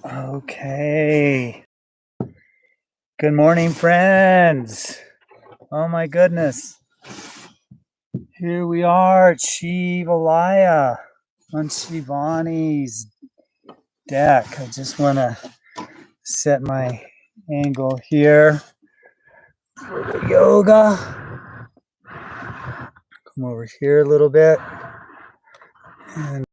Okay. Good morning, friends. Oh my goodness. Here we are at Shivalaya on Shivani's deck. I just want to set my angle here for the yoga. Come over here a little bit. And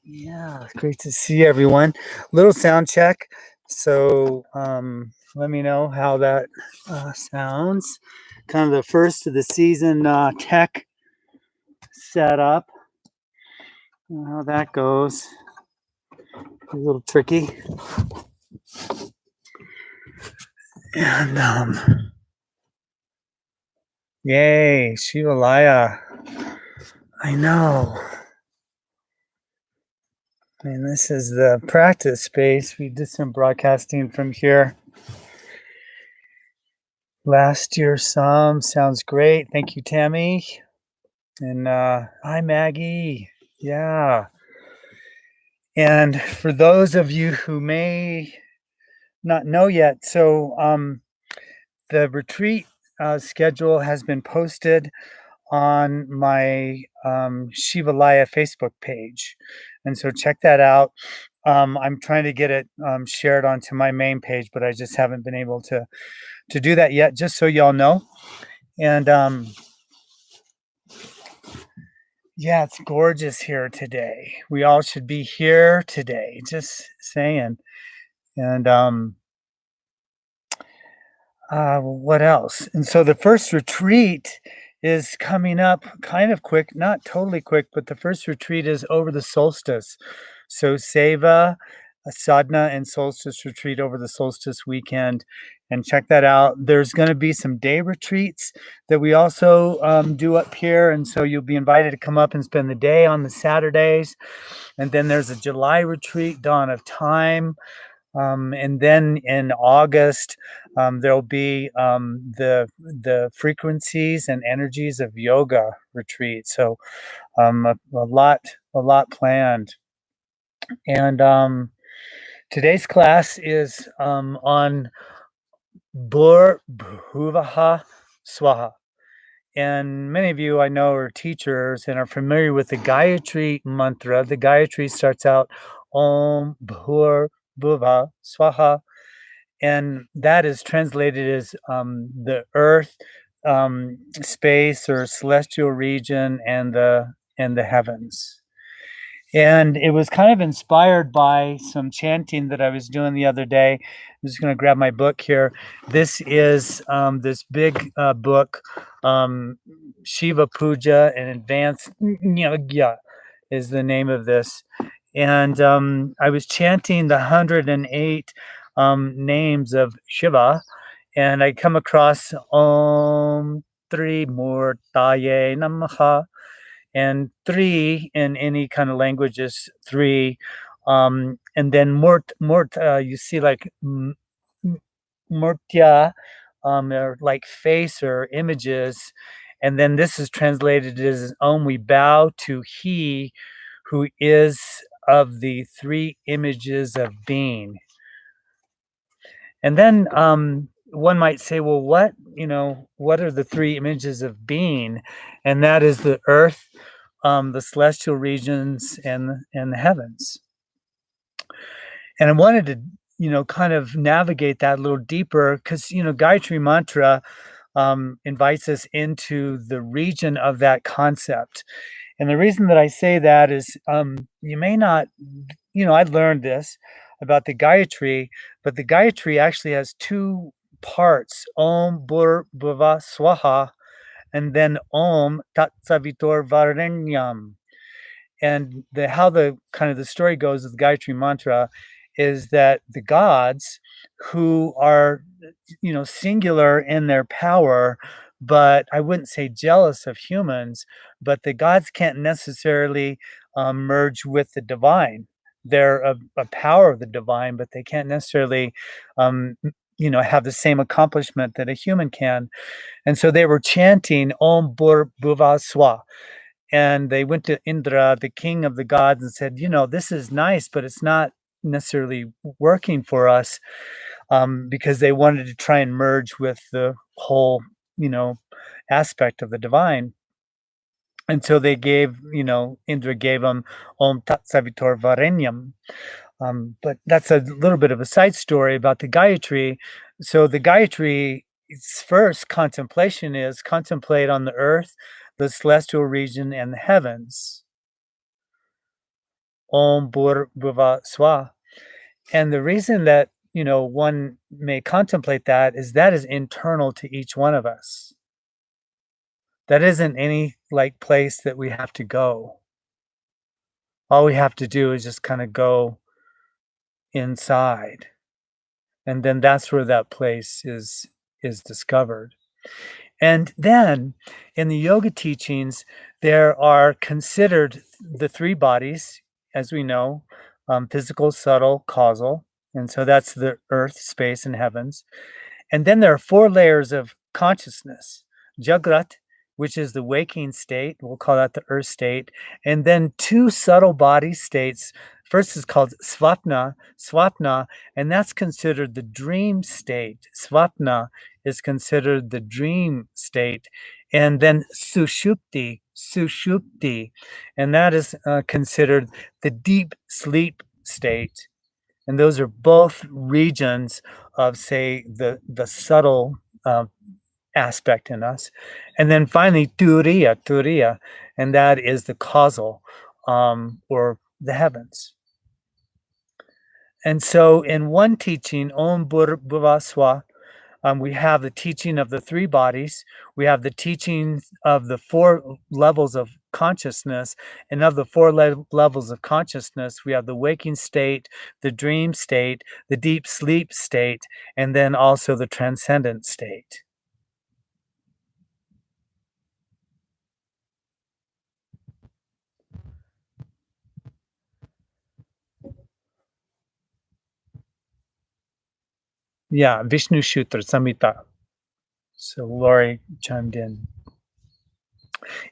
yeah, great to see everyone. Little sound check. So let me know how that sounds. Kind of the first of the season tech setup. How that goes. A little tricky. And yay, Shivalaya. I know. I mean, this is the practice space. We did some broadcasting from here last year. Sounds great. Thank you, Tammy. And hi, Maggie. Yeah. And for those of you who may not know yet, so the retreat schedule has been posted on my Shivalaya Facebook page. And so check that out. I'm trying to get it shared onto my main page, but I just haven't been able to do that yet, just so y'all know. And yeah, it's gorgeous here today. We all should be here today, just saying. And what else? And so the first retreat is coming up kind of quick, not totally quick, but the first retreat is over the solstice. So Seva, a sadhana and solstice retreat over the solstice weekend, and check that out. There's going to be some day retreats that we also do up here, and so you'll be invited to come up and spend the day on the Saturdays. And then there's a July retreat, Dawn of Time. And then in August, there'll be the frequencies and energies of yoga retreat. So a lot planned. And today's class is on Bhur, Bhuvah, Svah. And many of you I know are teachers and are familiar with the Gayatri Mantra. The Gayatri starts out Om Bhur Bhuvah Swaha, and that is translated as the earth, space or celestial region, and the heavens. And it was kind of inspired by some chanting that I was doing the other day. I'm just going to grab my book here. This is this big book, Shiva Puja and Advanced Yajna is the name of this. And I was chanting the 108 names of Shiva, and I come across Om Trimurtaye Namaha. And three in any kind of language is three. And then murt, you see like murtya, or like face or images. And then this is translated as Om, we bow to He who is of the three images of being. And then one might say, well, what are the three images of being? And that is the earth, the celestial regions, and the heavens. And I wanted to, kind of navigate that a little deeper because, Gayatri Mantra invites us into the region of that concept. And the reason that I say that is you may not, I'd learned this about the Gayatri, but the Gayatri actually has two parts, Om Bhur Bhuvah Swaha, and then Om Tat Savitur Varenyam. And how the kind of the story goes with the Gayatri Mantra is that the gods who are, singular in their power, but I wouldn't say jealous of humans, but the gods can't necessarily merge with the divine. They're a power of the divine, but they can't necessarily, have the same accomplishment that a human can. And so they were chanting Om Bhur Bhuvah Swah. and they went to Indra, the king of the gods, and said, this is nice, but it's not necessarily working for us, because they wanted to try and merge with the whole, aspect of the divine. And so they gave, Indra gave them Om Tat Savitor Varenyam. But that's a little bit of a side story about the Gayatri. So the Gayatri, its first contemplation is contemplate on the earth, the celestial region, and the heavens. Om Bhur Bhuvah Svah. And the reason that, one may contemplate that is internal to each one of us. That isn't any place that we have to go. All we have to do is just kind of go inside. And then that's where that place is discovered. And then in the yoga teachings, there are considered the three bodies, as we know, physical, subtle, causal. And so that's the earth, space, and heavens. And then there are four layers of consciousness. Jagrat, which is the waking state, we'll call that the earth state. And then two subtle body states. First is called swapna, and that's considered the dream state. Swapna is considered the dream state. And then sushupti, and that is considered the deep sleep state. And those are both regions of, say, the subtle aspect in us. And then finally, turiya, and that is the causal, or the heavens. And so in one teaching, Om Bhur Bhuvah Svah, we have the teaching of the three bodies. We have the teaching of the four levels of consciousness. And of the four levels of consciousness, we have the waking state, the dream state, the deep sleep state, and then also the transcendent state. Yeah, Vishnu Shutra Samhita. So Lori chimed in.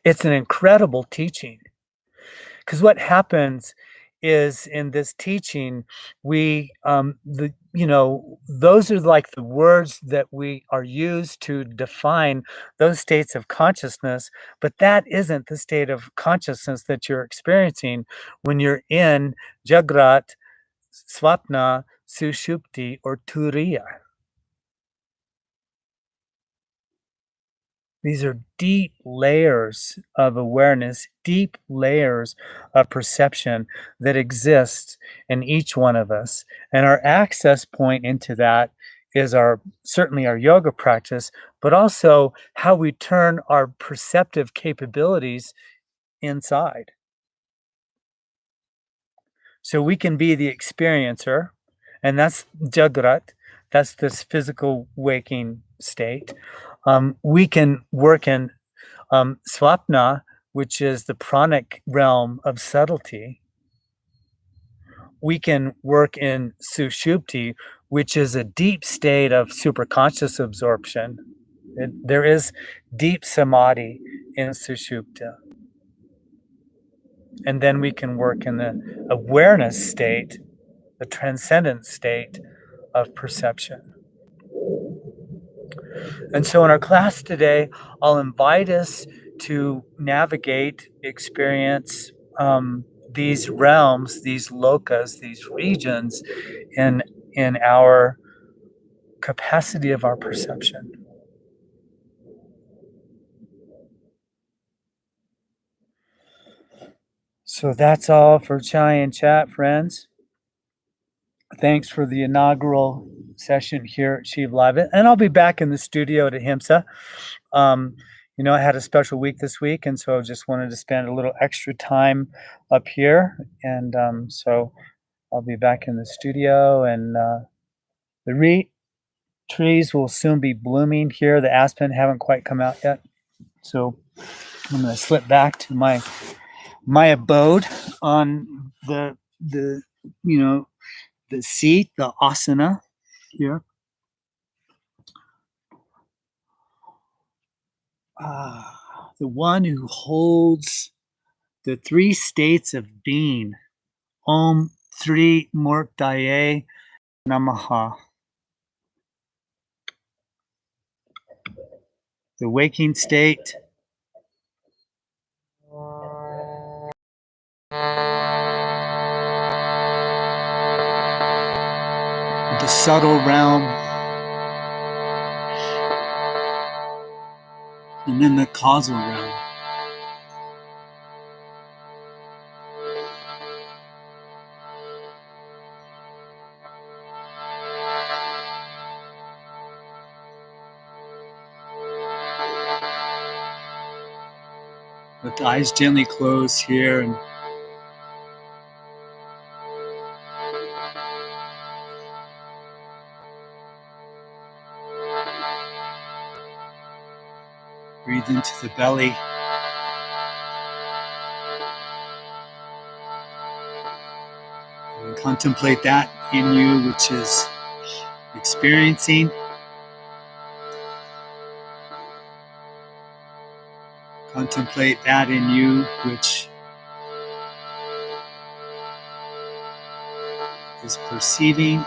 It's an incredible teaching, because what happens is in this teaching, we those are like the words that we are used to define those states of consciousness, but that isn't the state of consciousness that you're experiencing when you're in Jagrat, Swapna, Sushupti, or Turiya. These are deep layers of awareness, deep layers of perception that exist in each one of us. And our access point into that is certainly our yoga practice, but also how we turn our perceptive capabilities inside. So we can be the experiencer, and that's Jagrat, that's this physical waking state. We can work in Swapna, which is the pranic realm of subtlety. We can work in Sushupti, which is a deep state of superconscious absorption. There is deep samadhi in Sushupta. And then we can work in the awareness state, the transcendent state of perception. And so in our class today, I'll invite us to navigate, experience these realms, these lokas, these regions in our capacity of our perception. So that's all for Chai and Chat, friends. Thanks for the inaugural session here at Shiv Live. And I'll be back in the studio at Ahimsa. I had a special week this week, and so I just wanted to spend a little extra time up here. And so I'll be back in the studio, and the trees will soon be blooming here. The aspen haven't quite come out yet. So I'm going to slip back to my abode on the seat, the asana here. The one who holds the three states of being. Om Tri Murtaye Namaha. The waking state, the subtle realm, and then the causal realm. With the eyes gently closed here, and breathe into the belly. And contemplate that in you which is experiencing. Contemplate that in you which is perceiving.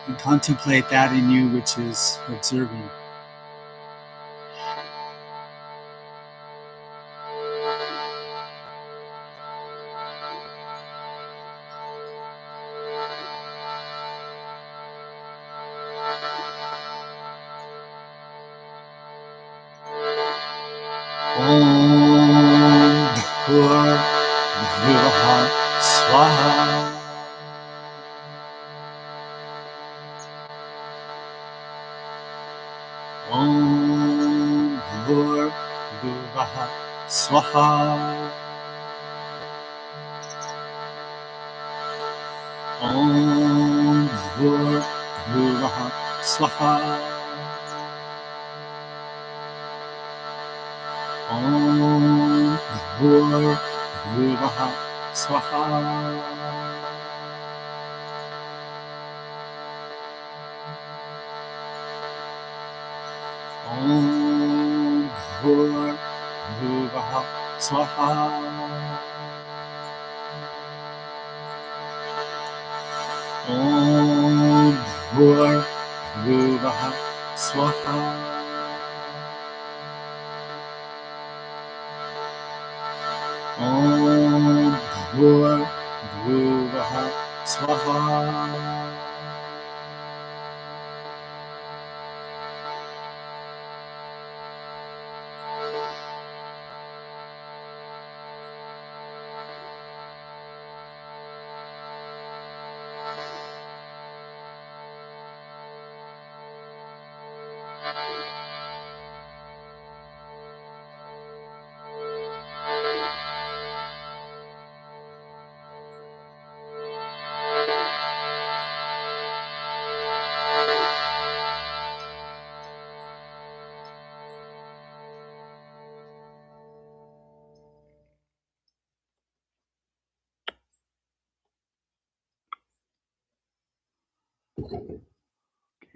And contemplate that in you which is observing. Om Bhur Bhuvah Svah. Om Bhur Bhuvah Swaha. Om Bhur Bhuvah Swaha. Om Bhur Bhuvah Swaha. Om Bhur Bhuvah Swaha. Om Bhur Bhuvah Swaha. Om Bhur Bhuvah Swaha.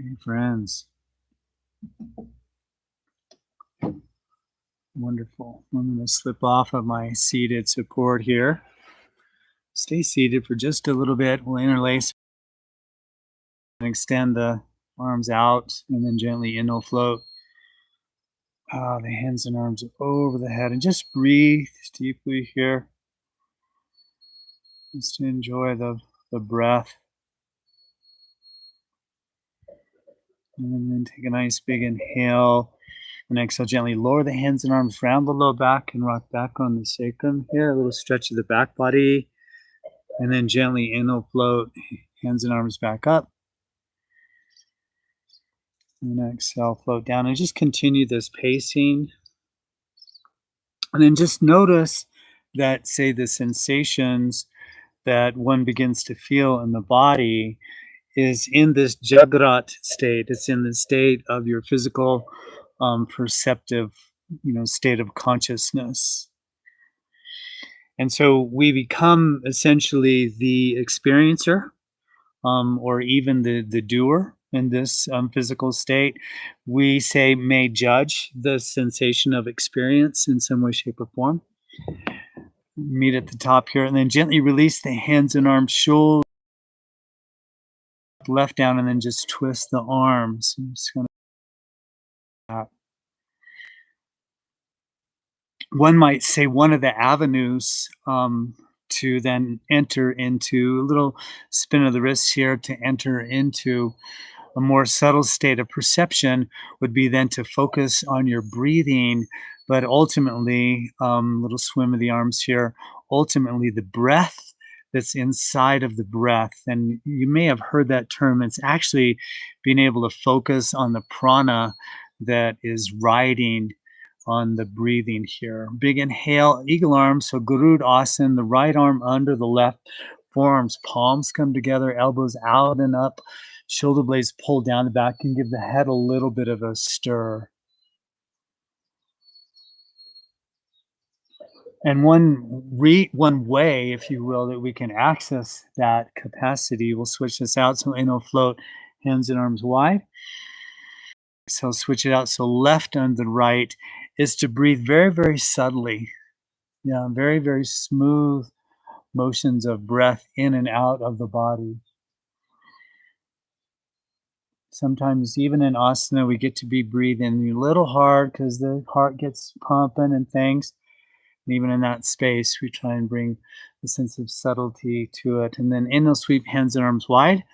Okay, friends. Wonderful. I'm going to slip off of my seated support here. Stay seated for just a little bit. We'll interlace and extend the arms out and then gently inhale float the hands and arms over the head, and just breathe deeply here. Just to enjoy the breath. And then take a nice big inhale. And exhale, gently lower the hands and arms round the low back and rock back on the sacrum here. A little stretch of the back body. And then gently inhale, float, hands and arms back up. And exhale, float down. And just continue this pacing. And then just notice that, say, the sensations that one begins to feel in the body is in this Jagrat state. It's in the state of your physical, perceptive, state of consciousness. And so we become essentially the experiencer, or even the doer in this physical state. We say may judge the sensation of experience in some way, shape, or form. Meet at the top here, and then gently release the hands and arms, shoulder left down, and then just twist the arms. Just kind of one might say one of the avenues to then enter into a little spin of the wrists here to enter into a more subtle state of perception would be then to focus on your breathing, but ultimately, little swim of the arms here, ultimately the breath that's inside of the breath. And you may have heard that term. It's actually being able to focus on the prana that is riding on the breathing here. Big inhale, eagle arms. So Garud Asana, the right arm under the left, forearms, palms come together, elbows out and up, shoulder blades pull down the back, and give the head a little bit of a stir. And one way, if you will, that we can access that capacity, we'll switch this out. So inhale, float, hands and arms wide. So switch it out. So left and the right is to breathe very, very subtly. Yeah, very, very smooth motions of breath in and out of the body. Sometimes even in asana, we get to be breathing a little hard because the heart gets pumping and things. And even in that space, we try and bring a sense of subtlety to it. And then inhale, sweep, hands and arms wide.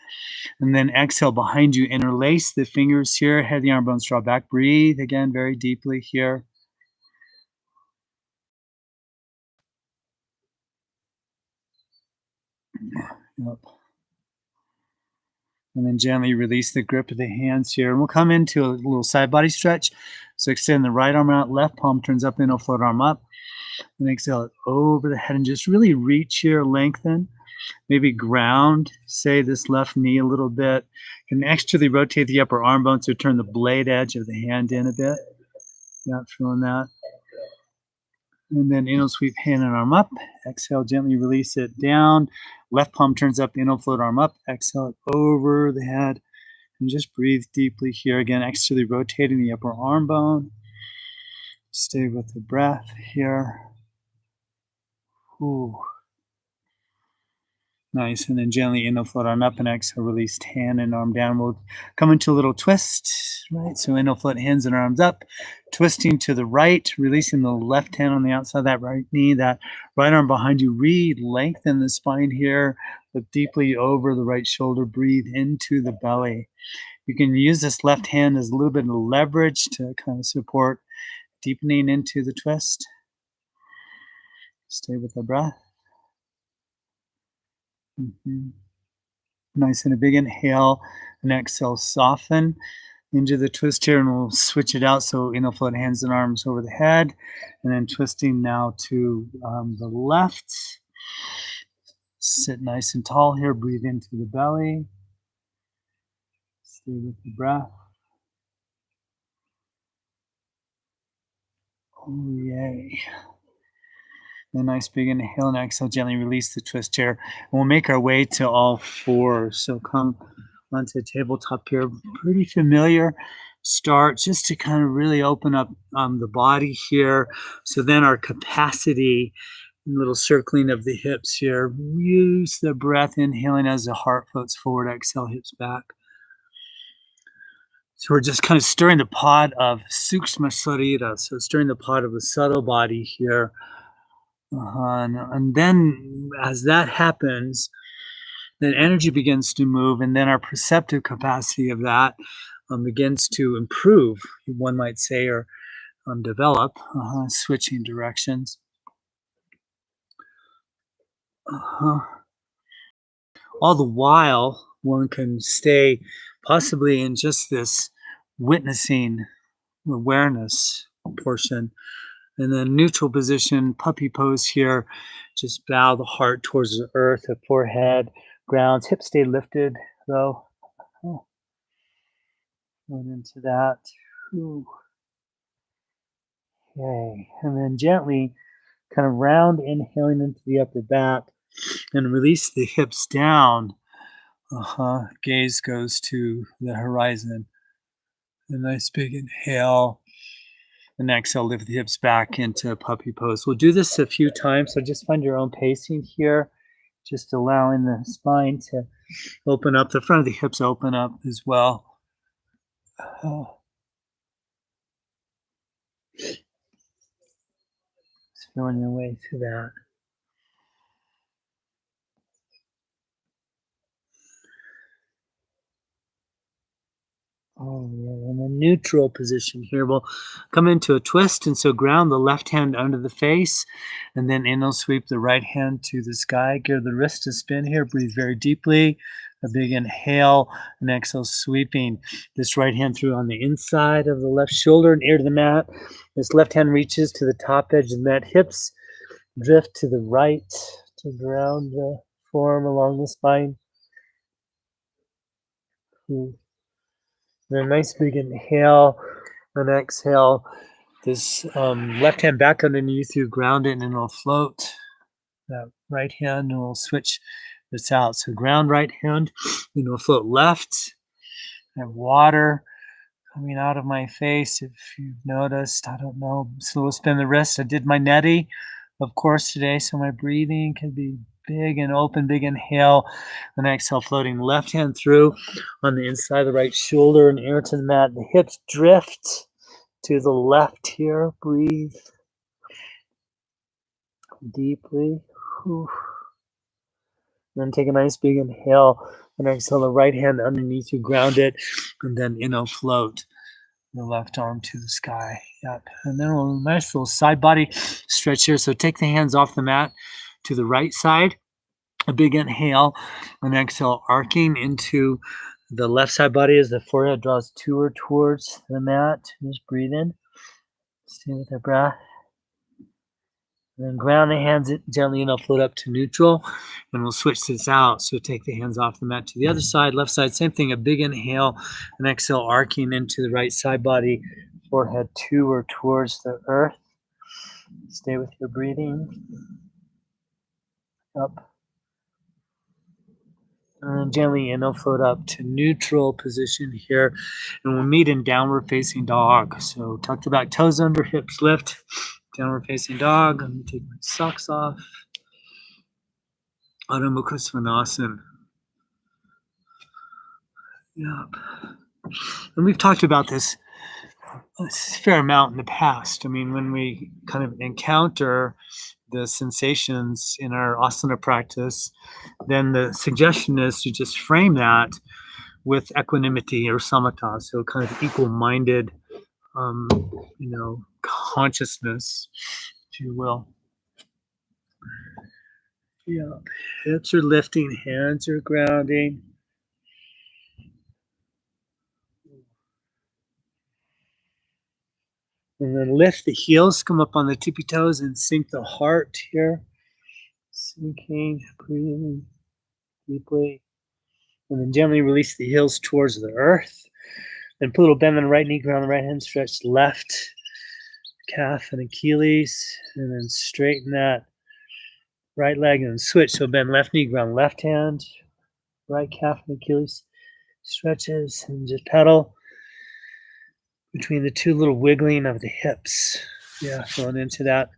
And then exhale behind you, interlace the fingers here, head of the arm bones draw back. Breathe again very deeply here. Yep. And then gently release the grip of the hands here. And we'll come into a little side body stretch. So extend the right arm out, left palm turns up, inhale, float arm up. And exhale it over the head and just really reach here, lengthen. Maybe ground, say this left knee a little bit. You can externally rotate the upper arm bone to turn the blade edge of the hand in a bit. Not feeling that. And then inhale, sweep, hand and arm up. Exhale, gently release it down. Left palm turns up, inhale, float arm up. Exhale it over the head. And just breathe deeply here. Again, externally rotating the upper arm bone. Stay with the breath here. Ooh. Nice. And then gently inhale, float arm up, and exhale, release hand and arm down. We'll come into a little twist, right? So inhale, float hands and arms up, twisting to the right, releasing the left hand on the outside of that right knee, that right arm behind you. Lengthen the spine here, look deeply over the right shoulder, breathe into the belly. You can use this left hand as a little bit of leverage to kind of support deepening into the twist. Stay with the breath. Mm-hmm. Nice, and a big inhale, and exhale, soften into the twist here, and we'll switch it out. So inhale, float hands and arms over the head, and then twisting now to the left. Sit nice and tall here, breathe into the belly. Stay with the breath. Oh, yay. A nice big inhale and exhale, gently release the twist here. And we'll make our way to all fours. So come onto tabletop here. Pretty familiar start just to kind of really open up the body here. So then our capacity, little circling of the hips here. Use the breath, inhaling as the heart floats forward, exhale, hips back. So we're just kind of stirring the pot of Sukshma Sarira. So stirring the pot of the subtle body here. And then as that happens, then energy begins to move, and then our perceptive capacity of that begins to improve, one might say, or develop, switching directions. All the while, one can stay possibly in just this witnessing awareness portion. And then neutral position, puppy pose here. Just bow the heart towards the earth, the forehead, grounds, hips stay lifted though. Oh. Going into that. Ooh. Okay. And then gently kind of round, inhaling into the upper back and release the hips down. Gaze goes to the horizon. A nice big inhale. And exhale, lift the hips back into puppy pose. We'll do this a few times, so just find your own pacing here. Just allowing the spine to open up, the front of the hips open up as well. Just feeling your way through that. Oh, yeah, in a neutral position here. We'll come into a twist, and so ground the left hand under the face, and then inhale, sweep the right hand to the sky. Give the wrist a spin here. Breathe very deeply. A big inhale, and exhale, sweeping this right hand through on the inside of the left shoulder and ear to the mat. This left hand reaches to the top edge of the mat. Hips drift to the right to ground the form along the spine. And a nice big inhale and exhale. This left hand back underneath you, ground it, and it'll float. That right hand, and we'll switch this out. So ground right hand, and it'll float left. I have water coming out of my face. If you've noticed, I don't know. So we'll spin the wrist. I did my neti, of course, today, so my breathing can be big and open. Big inhale, and exhale, floating left hand through on the inside of the right shoulder and ear to the mat. The hips drift to the left here. Breathe deeply. Whew. Then take a nice big inhale and exhale the right hand underneath you, ground it, and then inhale, float the left arm to the sky. Yep. And then a nice little side body stretch here. So take the hands off the mat to the right side. A big inhale and exhale, arcing into the left side body as the forehead draws towards the mat. Just breathe in. Stay with the breath. And then ground the hands gently, and I'll float up to neutral, and we'll switch this out. So take the hands off the mat to the other side, left side, same thing, a big inhale and exhale, arcing into the right side body, forehead towards the earth. Stay with your breathing. Up. And then gently inhale, float up to neutral position here, and we'll meet in downward facing dog. So tuck the back toes under, hips lift. Downward facing dog. I'm going to take my socks off. Adho Mukha Svanasana. Yep. And we've talked about this a fair amount in the past. I mean, when we kind of encounter the sensations in our asana practice, then the suggestion is to just frame that with equanimity or samatha, so kind of equal-minded, consciousness, if you will. Yeah, hips are lifting, hands are grounding. And then lift the heels, come up on the tippy toes, and sink the heart here. Sinking, breathing deeply. And then gently release the heels towards the earth. Then put a little bend in the right knee, ground the right hand, stretch left calf and Achilles, and then straighten that right leg and switch. So bend left knee, ground left hand, right calf and Achilles stretches, and just pedal between the two, little wiggling of the hips. Yeah, going into that.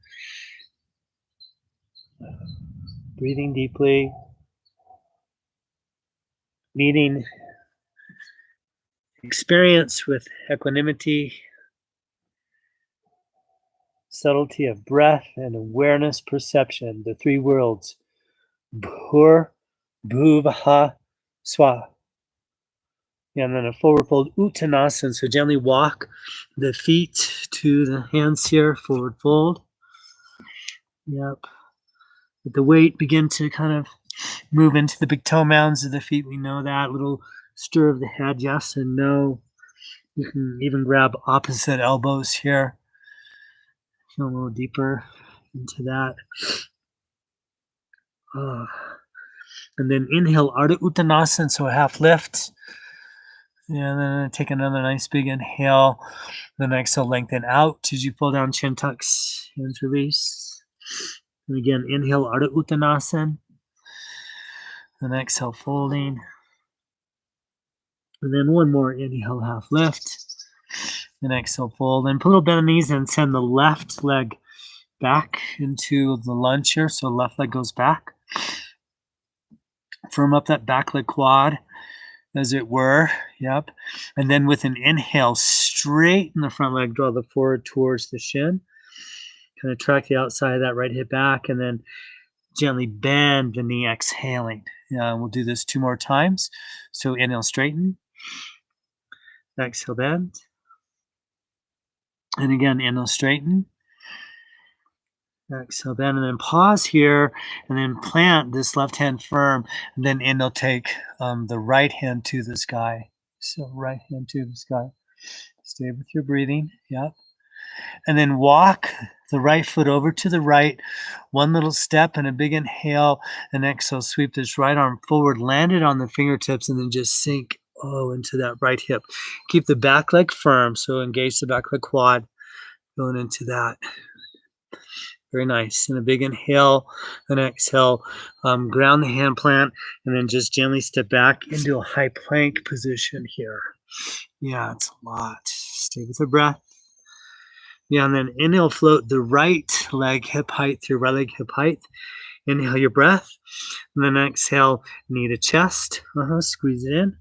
Breathing deeply. Meeting experience with equanimity, subtlety of breath, and awareness perception, the three worlds, Bhur, Bhuvah, Svah. And then a forward fold, Uttanasana. So gently walk the feet to the hands here, forward fold. Yep. Let the weight begin to kind of move into the big toe mounds of the feet. We know that. Little stir of the head, yes and no. You can even grab opposite elbows here. Go a little deeper into that. And then inhale, Ardha Uttanasana, so a half lift. And then take another nice big inhale. Then exhale, lengthen out as you pull down, chin tucks, hands release. And again, inhale, Ardha Uttanasana. Then exhale, folding. And then one more inhale, half lift. Then exhale, fold. Then put a little bend on the knees and send the left leg back into the lunge here. So left leg goes back. Firm up that back leg quad, as it were. Yep. And then with an inhale, straighten the front leg, draw the forward towards the shin. Kind of track the outside of that right hip back, and then gently bend the knee, exhaling. We'll do this 2 more times. So inhale, straighten. Exhale, bend. And again, inhale, straighten. Exhale, bend. And then pause here, and then plant this left hand firm. And then inhale, take the right hand to the sky. So right hand to the sky. Stay with your breathing. Yep. And then walk the right foot over to the right, one little step and a big inhale, and exhale, sweep this right arm forward, land it on the fingertips, and then just sink into that right hip. Keep the back leg firm, so engage the back leg quad, going into that. Very nice. And a big inhale and exhale, ground the hand plant, and then just gently step back into a high plank position here. Yeah, it's a lot. Stay with the breath. Yeah, and then inhale, float the right leg hip height through right leg hip height. Inhale your breath. And then exhale, knee to chest. Squeeze it in.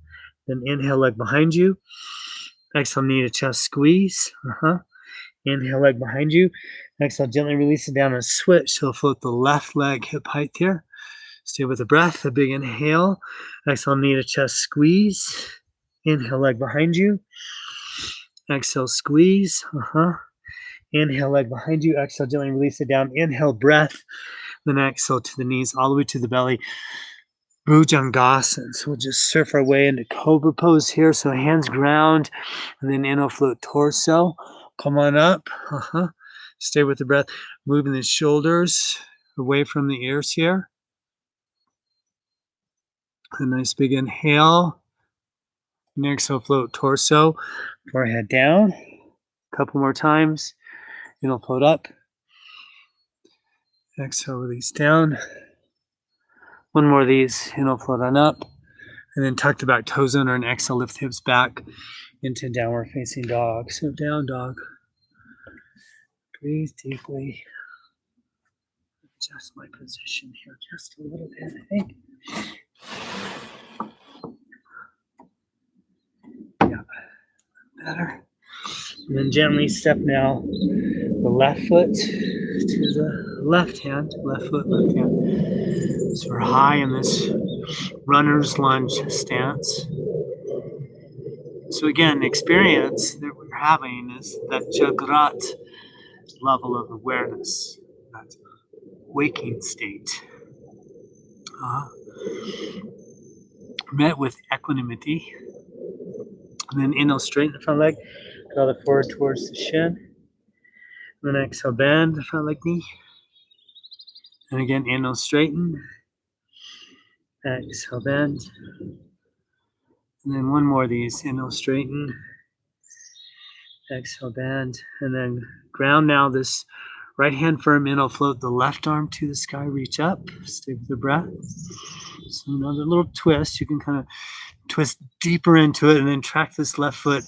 Then inhale, leg behind you. Exhale, knee to chest, squeeze. Inhale, leg behind you. Exhale, gently release it down and switch. So float the left leg hip height here. Stay with the breath. A big inhale. Exhale, knee to chest, squeeze. Inhale, leg behind you. Exhale, squeeze. Inhale, leg behind you. Exhale, gently release it down. Inhale, breath. Then exhale to the knees, all the way to the belly. Bhujangasana. So we'll just surf our way into cobra pose here. So hands ground, and then inhale, float torso. Come on up. Stay with the breath. Moving the shoulders away from the ears here. A nice big inhale. And exhale, float torso. Forehead down. A couple more times. Inhale, float up. Exhale, release down. One more of these. Inhale, float on up. And then tuck the back toes under and exhale, lift hips back into downward facing dog. So down dog. Breathe deeply. Adjust my position here just a little bit, I think. Yeah, better. And then gently step now the left foot to the left hand, left foot, left hand. So we're high in this runner's lunge stance. So again, the experience that we're having is that Jagrat level of awareness, that waking state, met with equanimity. And then inhale, straighten the front leg, draw the forward towards the shin. And then exhale, bend the front leg knee. And again, inhale, straighten. Exhale, bend. And then one more of these. Inhale, straighten. Exhale, bend. And then ground now this right hand firm. Inhale, float the left arm to the sky. Reach up. Stay with the breath. So another little twist. You can kind of twist deeper into it and then track this left foot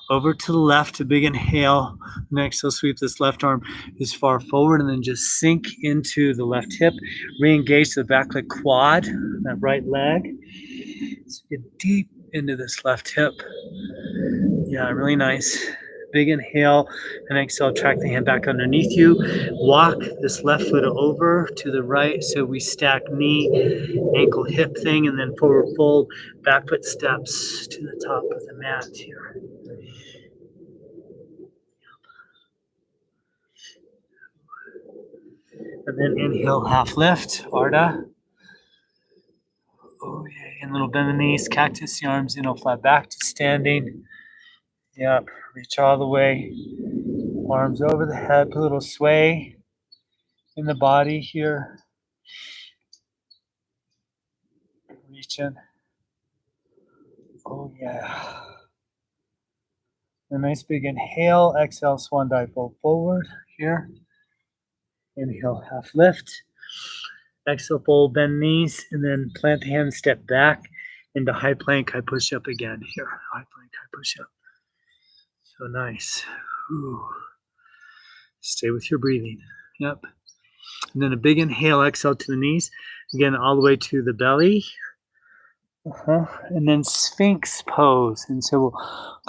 over to the left. A big inhale. Next, so sweep this left arm as far forward and then just sink into the left hip. Re-engage the back leg quad, that right leg. So get deep into this left hip. Yeah, really nice. Big inhale and exhale. Track the hand back underneath you. Walk this left foot over to the right. So we stack knee, ankle, hip thing, and then forward fold. Back foot steps to the top of the mat here. And then inhale, half lift, Ardha. Oh yeah, and little bend the knees, cactus the arms, inhale, flat back to standing. Yep, reach all the way. Arms over the head, put a little sway in the body here. Reach in. Oh yeah. A nice big inhale, exhale, swan dive, fold forward here. Inhale, half lift. Exhale, fold, bend knees, and then plant the hands, step back Into high plank, high push up again. Here, high plank, high push up. So nice. Ooh. Stay with your breathing. Yep. And then a big inhale, exhale to the knees. Again, all the way to the belly. And then Sphinx pose. And so we'll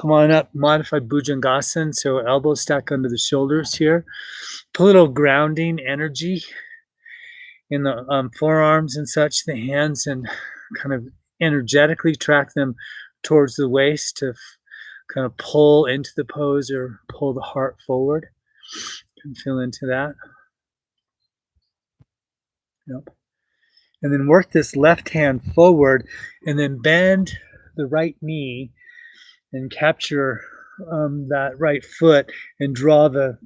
come on up, modified Bhujangasana. So elbows stack under the shoulders here. Put a little grounding energy in the forearms and such, the hands, and kind of energetically track them towards the waist to kind of pull into the pose or pull the heart forward. You can feel into that. Yep. And then work this left hand forward and then bend the right knee and capture that right foot and draw the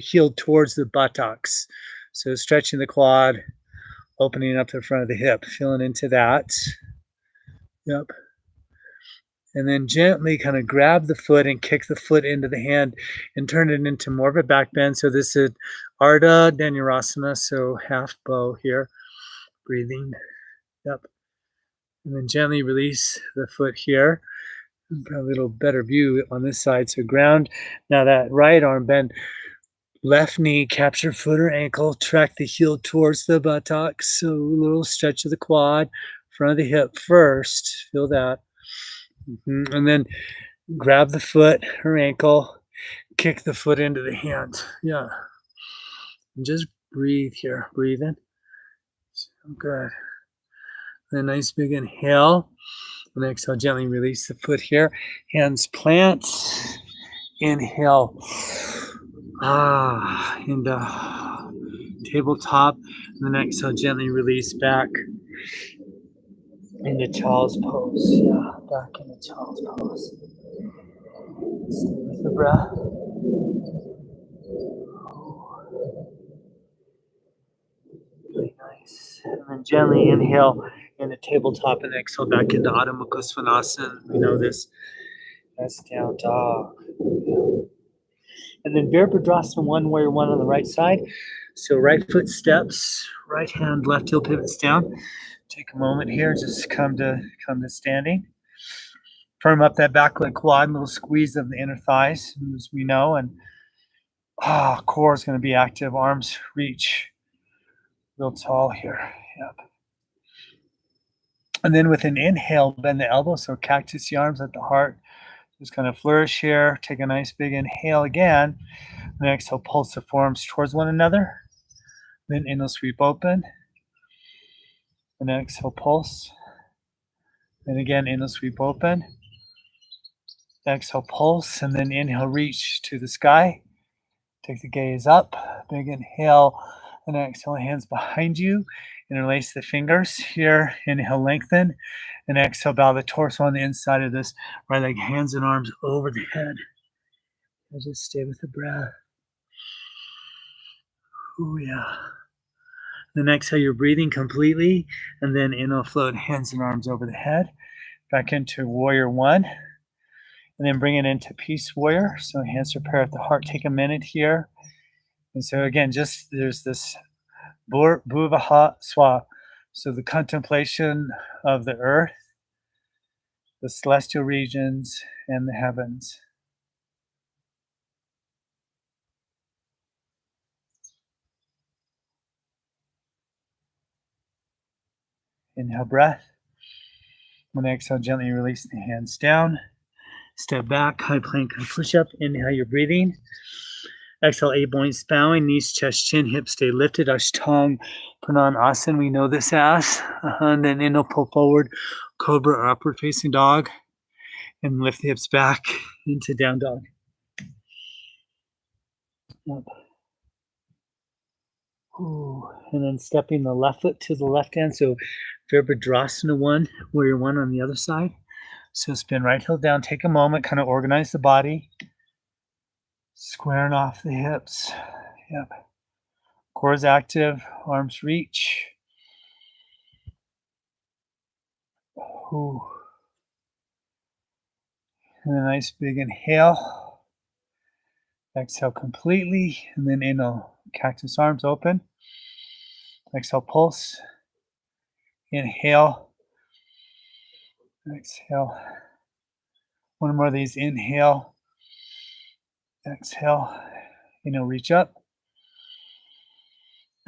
heel towards the buttocks. So stretching the quad, opening up the front of the hip, feeling into that. Yep. And then gently kind of grab the foot and kick the foot into the hand and turn it into more of a back bend. So this is Ardha Dhanurasana, so half bow here. Breathing. Yep. And then gently release the foot here. A little better view on this side. So ground. Now that right arm bend. Left knee, capture foot or ankle. Track the heel towards the buttocks. So a little stretch of the quad. Front of the hip first. Feel that. And then grab the foot or ankle. Kick the foot into the hand. Yeah. And just breathe here. Breathe in. So good. And a nice big inhale. And exhale, gently release the foot here. Hands plant. Inhale. Into tabletop. And then exhale, gently release back into child's pose. Yeah, back into child's pose. Stay with the breath. Really nice. And then gently inhale into tabletop and exhale back into Adho Mukha Svanasana. We know this. That's down dog. And then Virabhadrasana 1, warrior 1 on the right side. So right foot steps, right hand, left heel pivots down. Take a moment here, just come to standing. Firm up that back leg quad, a little squeeze of the inner thighs, as we know, and core is going to be active. Arms reach real tall here. Yep. And then with an inhale, bend the elbows, so cactus the arms at the heart. Just kind of flourish here. Take a nice big inhale again. And exhale, pulse the forearms towards one another. Then inhale, sweep open. And exhale, pulse. Then again, inhale, sweep open. Exhale, pulse. And then inhale, reach to the sky. Take the gaze up. Big inhale. And exhale, hands behind you. Interlace the fingers here. Inhale, lengthen. And exhale, bow the torso on the inside of this right leg, hands and arms over the head. And just stay with the breath. Oh, yeah. Then exhale, you're breathing completely. And then inhale, float hands and arms over the head. Back into warrior 1. And then bring it into peace warrior. So hands are paired at the heart. Take a minute here. And so again, just there's this Bhur, Bhuvah, Svah. So the contemplation of the earth, the celestial regions, and the heavens. Inhale, breath. When exhale, gently release the hands down. Step back, high plank, high push-up. Inhale, you're breathing. Exhale, 8 points bowing, knees, chest, chin, hips stay lifted. Ashtanga Prananasana, we know this as. And then inhale, pull forward, cobra or upward facing dog. And lift the hips back into down dog. Up. Ooh. And then stepping the left foot to the left hand. So Virabhadrasana 1, warrior 1 on the other side. So spin right heel down. Take a moment, kind of organize the body. Squaring off the hips. Yep. Core is active. Arms reach. Ooh. And a nice big inhale. Exhale completely. And then inhale. Cactus arms open. Exhale, pulse. Inhale. Exhale. One more of these. Inhale. Exhale. Reach up.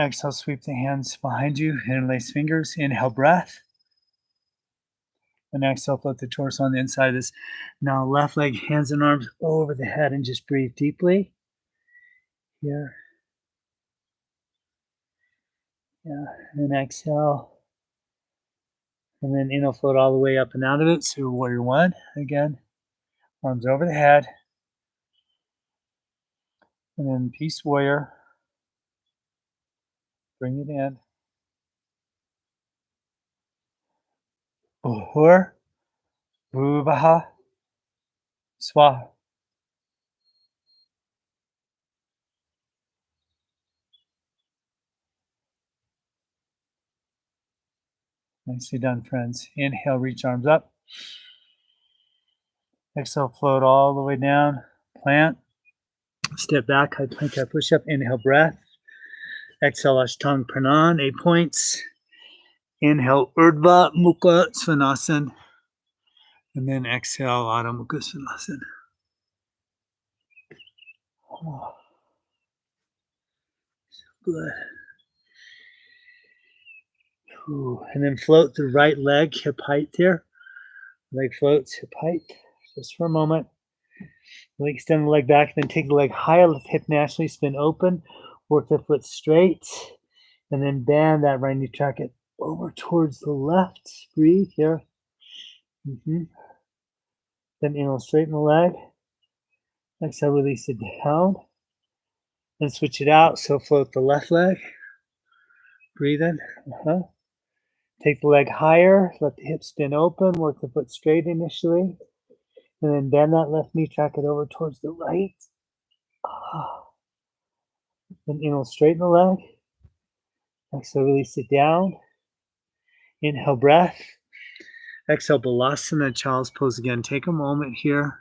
Exhale, sweep the hands behind you. Interlace fingers. Inhale, breath. And exhale, float the torso on the inside of this. Now left leg, hands and arms over the head, and just breathe deeply. Here. Yeah. And exhale. And then inhale, float all the way up and out of it. So warrior one. Again. Arms over the head. And then peace warrior. Bring it in. Bhur. Bhuvah. Svah. Nicely done, friends. Inhale, reach arms up. Exhale, float all the way down. Plant. Step back, high plank, high push up. Inhale, breath. Exhale, Ashtanga Pranan, 8 points. Inhale, Urdhva Mukha Svanasana. And then exhale, Adho Mukha Svanasana. Oh, so good. Ooh. And then float the right leg, hip height here. Leg floats, hip height, just for a moment. Really extend the leg back, then take the leg higher, lift hip naturally, spin open, work the foot straight, and then bend that right knee, track it over towards the left. Breathe here. Then inhale, straighten the leg. Exhale, release it down. Then switch it out, so float the left leg. Breathe in. Take the leg higher, let the hips spin open, work the foot straight initially, and then bend that left knee, track it over towards the right. Then inhale, straighten the leg. Exhale, release it down. Inhale, breath. Exhale, Malasana, child's pose again. Take a moment here.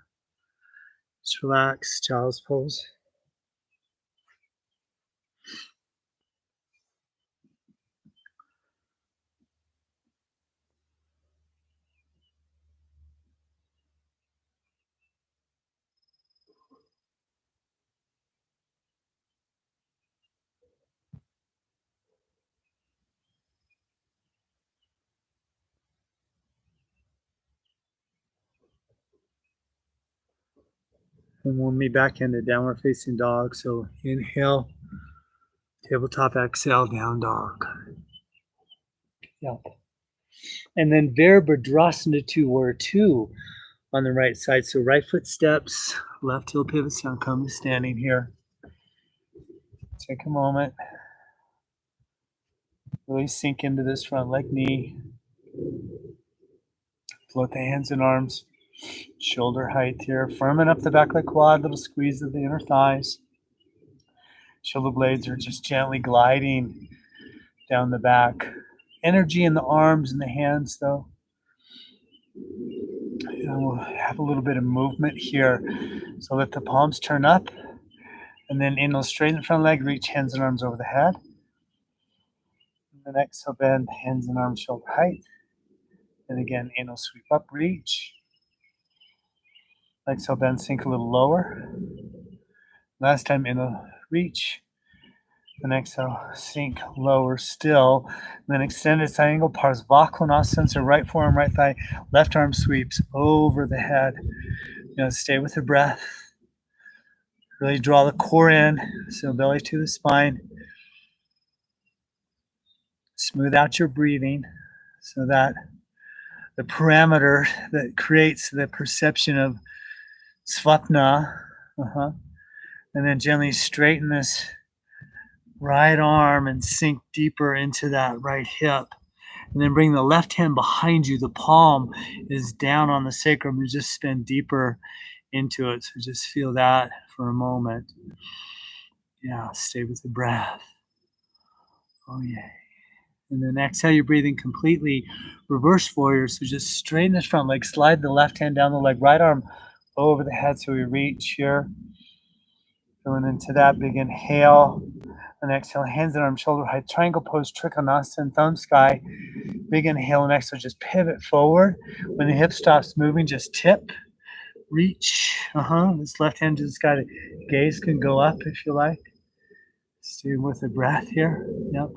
Just relax, child's pose. And we'll meet back into downward facing dog. So inhale, tabletop, exhale, down dog. Yep. And then Virabhadrasana 2, warrior 2 on the right side. So right foot steps, left heel pivots down, come to standing here. Take a moment. Really sink into this front leg knee. Float the hands and arms, shoulder height here. Firming up the back leg quad, little squeeze of the inner thighs. Shoulder blades are just gently gliding down the back. Energy in the arms and the hands, though. And we'll have a little bit of movement here. So let the palms turn up. And then inhale, straighten the front leg, reach hands and arms over the head. And then exhale, bend hands and arms shoulder height. And again, inhale, sweep up, reach. Exhale, bend, sink a little lower. Last time, inhale, reach. And exhale, sink lower still. And then extended side angle, Parsvakonasana, so right forearm, right thigh, left arm sweeps over the head. Stay with the breath. Really draw the core in, so belly to the spine. Smooth out your breathing so that the parameter that creates the perception of svapna, and then gently straighten this right arm and sink deeper into that right hip. And then bring the left hand behind you. The palm is down on the sacrum. You just spin deeper into it. So just feel that for a moment. Yeah, stay with the breath. Oh, yeah. And then exhale, you're breathing completely reverse warrior. So just straighten this front leg, slide the left hand down the leg, right arm over the head so we reach here. Going into that big inhale. And exhale, hands and arms shoulder height, triangle pose, Trikonasana, thumb sky. Big inhale and exhale, just pivot forward. When the hip stops moving, just tip, reach. This left hand to the sky. Gaze can go up if you like. Stay with the breath here. Yep.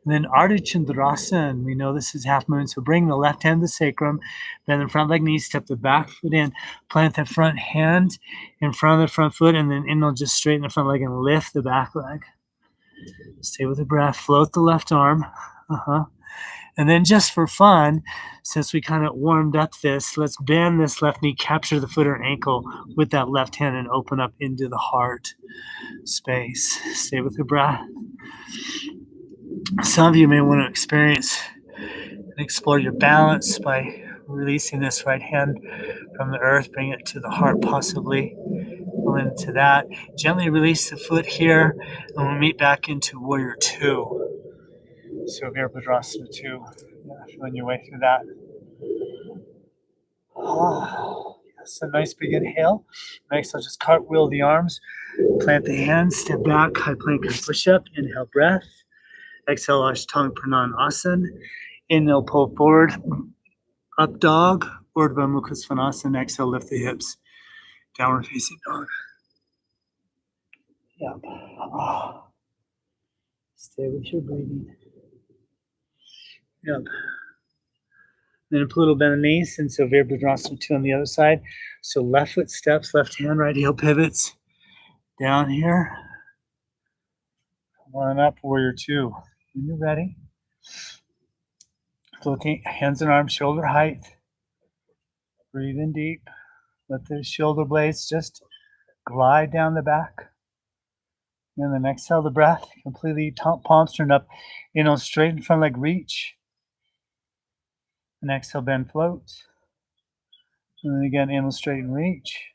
And then Ardha Chandrasana, we know this is half moon, so bring the left hand to the sacrum, bend the front leg, knee, step the back foot in, plant the front hand in front of the front foot, and then inhale, just straighten the front leg and lift the back leg. Stay with the breath, float the left arm. And then just for fun, since we kind of warmed up this, let's bend this left knee, capture the foot or ankle with that left hand and open up into the heart space. Stay with the breath. Some of you may want to experience and explore your balance by releasing this right hand from the earth, bring it to the heart possibly. Go into that. Gently release the foot here, and we'll meet back into Warrior 2. So Virabhadrasana 2. Feeling your way through that. Yes, a nice big inhale. Next, I'll just cartwheel the arms, plant the hands, step back, high plank and push up. Inhale, breath. Exhale, Ashtanga Pranayama. Inhale, pull forward, up dog, Urdhva Mukha Svanasana. Exhale, lift the hips, downward facing dog. Yep. Stay with your breathing. Yep. Then a little bend of the knees, and so Virabhadrasana 2 on the other side. So left foot steps, left hand, right heel pivots. Down here. One up, Warrior 2. When you're ready. Looking, hands and arms, shoulder height. Breathe in deep. Let the shoulder blades just glide down the back. And then exhale the breath, completely palms turned up. Inhale, straighten front leg, reach. And exhale, bend, float. And then again, inhale, straighten, reach.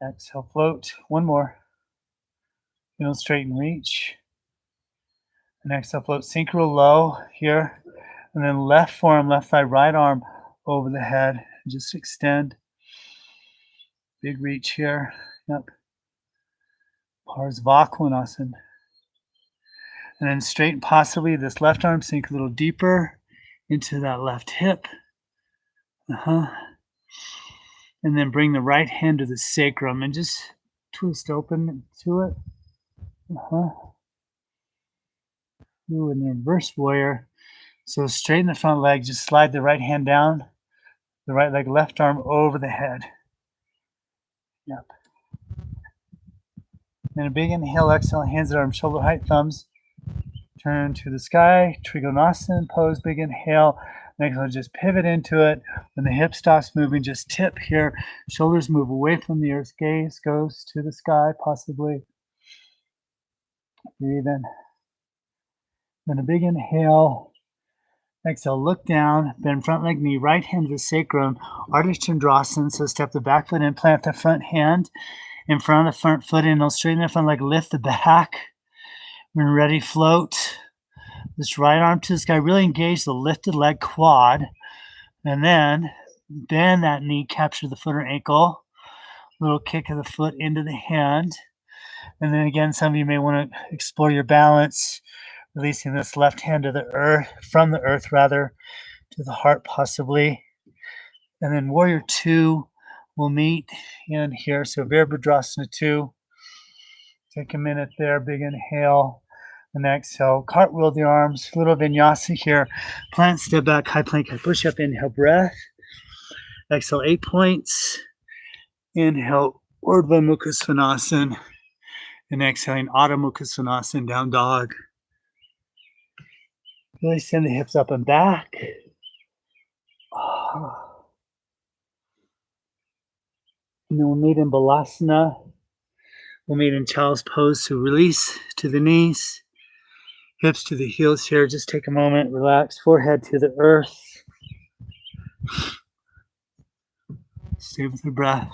Exhale, float. One more. Inhale, straighten, reach. And exhale, float. Synchro low here. And then left forearm, left thigh, right arm over the head. Just extend. Big reach here. Yep. Parsvakonasana. And then straighten possibly this left arm, sink a little deeper into that left hip. And then bring the right hand to the sacrum and just twist open to it. Ooh, and the reverse warrior. So straighten the front leg, just slide the right hand down, the right leg, left arm over the head. Yep. Then a big inhale, exhale, hands at arms, shoulder height, thumbs. Turn to the sky, Trikonasana pose, big inhale. Next one, just pivot into it. When the hip stops moving, just tip here. Shoulders move away from the earth. Gaze goes to the sky, possibly. Breathe in. Then a big inhale. Exhale, look down, bend front leg, knee, right hand to the sacrum. Ardha Chandrasana, so step the back foot in, plant the front hand in front of the front foot, and straighten the front leg, lift the back. When ready, float. This right arm to the sky, really engage the lifted leg quad. And then bend that knee, capture the foot or ankle. Little kick of the foot into the hand. And then again, some of you may want to explore your balance, releasing this left hand to the earth, from the earth rather, to the heart possibly. And then Warrior 2 will meet in here. So Virabhadrasana 2. Take a minute there, big inhale. And exhale, cartwheel the arms, little vinyasa here. Plant, step back, high plank, high push up, inhale, breath. Exhale, 8 points. Inhale, Urdhva Mukha Svanasana. And exhaling, Adho Mukha Svanasana, down dog. Really send the hips up and back. And then we'll meet in Malasana. We'll meet in child's pose. So release to the knees, hips to the heels here. Just take a moment, relax, forehead to the earth. Stay with the breath.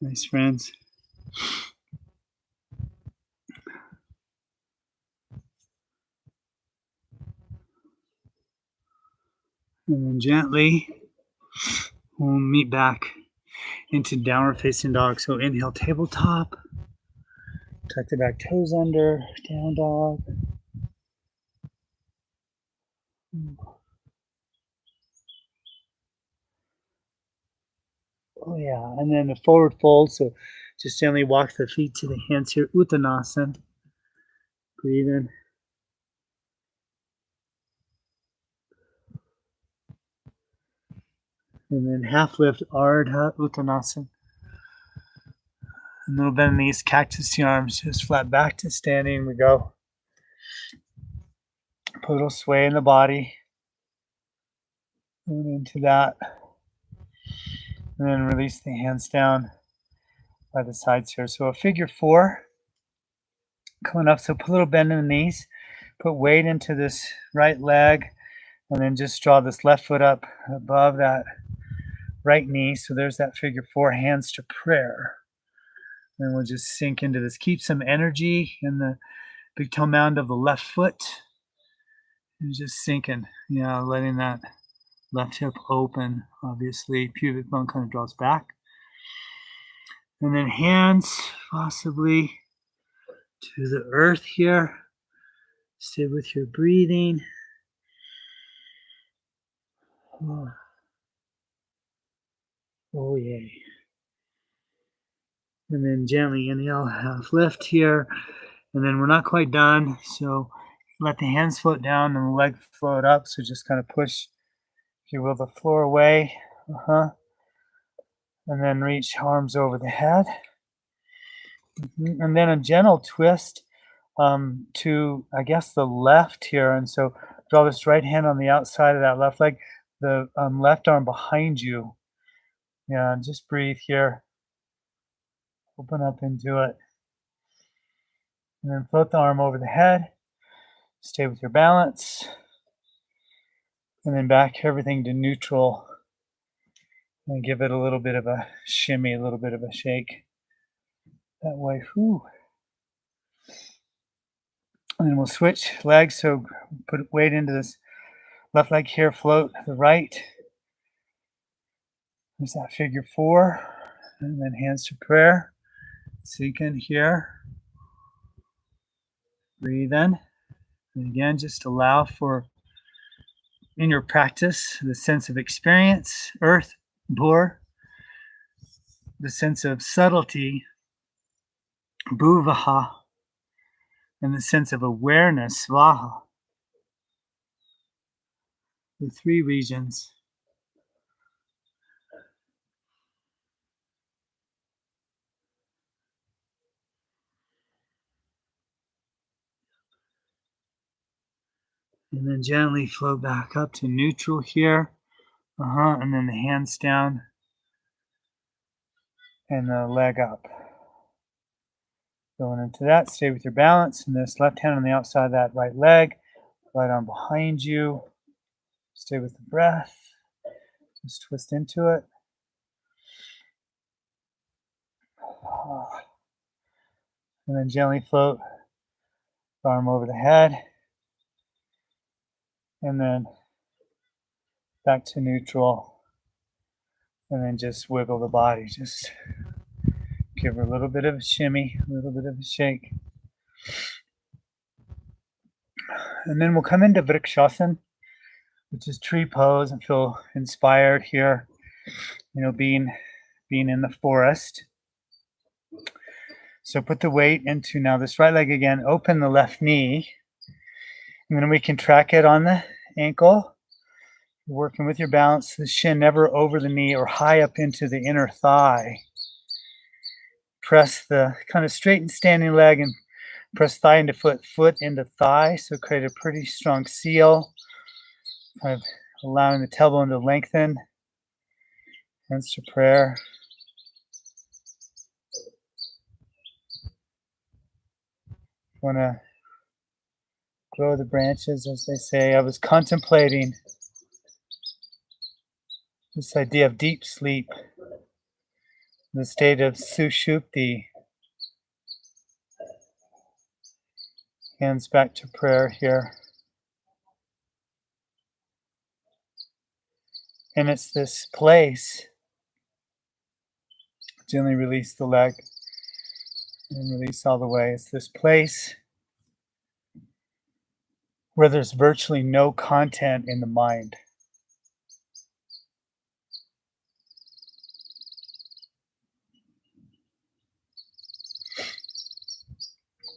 Nice, friends. And then gently, we'll meet back into downward facing dog. So inhale, tabletop. Tuck the back toes under, down dog. Oh yeah, and then the forward fold. So just gently walk the feet to the hands here, Uttanasana. Breathe in. And then half lift, Ardha Uttanasana. A little bend in the knees, cactus the arms, just flat back to standing. We go. Put a little sway in the body. Move into that. And then release the hands down by the sides here. So a figure four coming up. So put a little bend in the knees. Put weight into this right leg. And then just draw this left foot up above that right knee. So there's that figure four, hands to prayer. And we'll just sink into this. Keep some energy in the big toe mound of the left foot. And just sinking, letting that left hip open. Obviously, pubic bone kind of draws back. And then hands possibly to the earth here. Stay with your breathing. Oh yay. And then gently inhale, half lift here. And then we're not quite done. So let the hands float down and the leg float up. So just kind of push, if you will, the floor away. And then reach arms over the head. And then a gentle twist to, I guess, the left here. And so draw this right hand on the outside of that left leg, the left arm behind you. Yeah, and just breathe here. Open up into it. And then float the arm over the head. Stay with your balance. And then back everything to neutral. And give it a little bit of a shimmy, a little bit of a shake. That way, whew. And then we'll switch legs. So put weight into this left leg here, float the right. There's that figure four. And then hands to prayer. Sink in here. Breathe in. And again, just allow for, in your practice, the sense of experience, earth, Bhur, the sense of subtlety, Bhuvah, and the sense of awareness, Svah, the three regions. And then gently flow back up to neutral here. And then the hands down and the leg up. Going into that, stay with your balance. And this left hand on the outside of that right leg, right arm behind you. Stay with the breath. Just twist into it. And then gently float the arm over the head. And then back to neutral. And then just wiggle the body. Just give her a little bit of a shimmy, a little bit of a shake. And then we'll come into Vrikshasana, which is tree pose, and feel inspired here, being in the forest. So put the weight into now this right leg again, open the left knee, and then we can track it on the ankle. Working with your balance, the shin never over the knee or high up into the inner thigh. Press the kind of straighten standing leg and press thigh into foot into thigh. So create a pretty strong seal, kind of allowing the tailbone to lengthen. Hands to prayer. Want to grow the branches, as they say. I was contemplating this idea of deep sleep the state of Sushupti. Hands back to prayer here. And it's this place. Gently release the leg and release all the way. It's this place where there's virtually no content in the mind.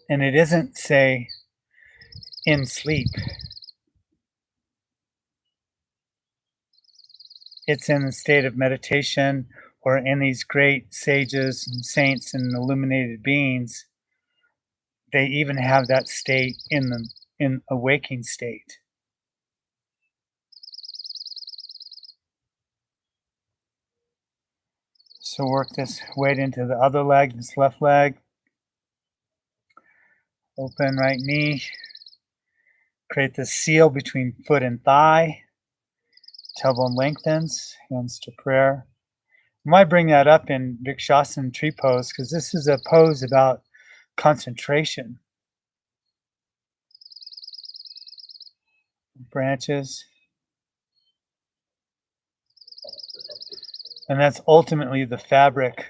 And it isn't, say, in sleep. It's in the state of meditation, or in these great sages and saints and illuminated beings. They even have that state in a waking state. So work this weight into the other leg, this left leg. Open right knee. Create the seal between foot and thigh. Tailbone lengthens, hands to prayer. I might bring that up in Vrikshasana tree pose because this is a pose about concentration. Branches. And that's ultimately the fabric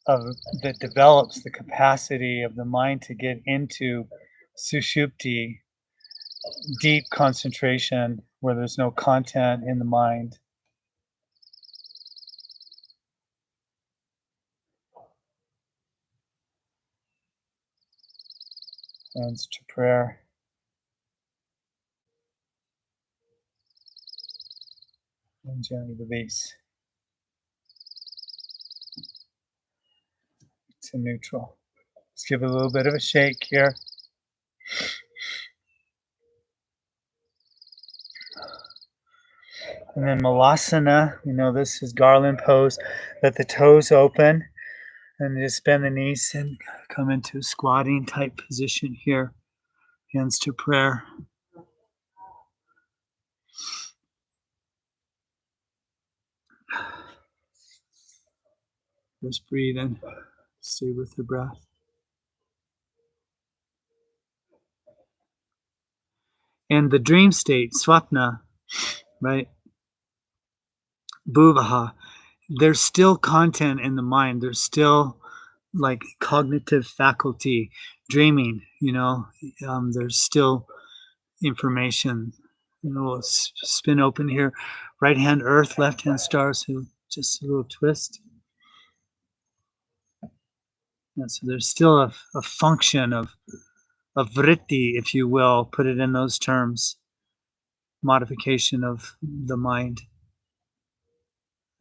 that develops the capacity of the mind to get into Sushupti, deep concentration where there's no content in the mind. Hands to prayer. And gently release to neutral. Let's give it a little bit of a shake here. And then Malasana, this is garland pose. Let the toes open and just bend the knees and come into a squatting type position here. Hands to prayer. Just breathe in. Stay with the breath. And the dream state, Swapna, right? Bhuvah, there's still content in the mind. There's still like cognitive faculty, dreaming, there's still information. We'll spin open here. Right hand earth, left hand star. So just a little twist. So there's still a function of vritti, if you will, put it in those terms, modification of the mind.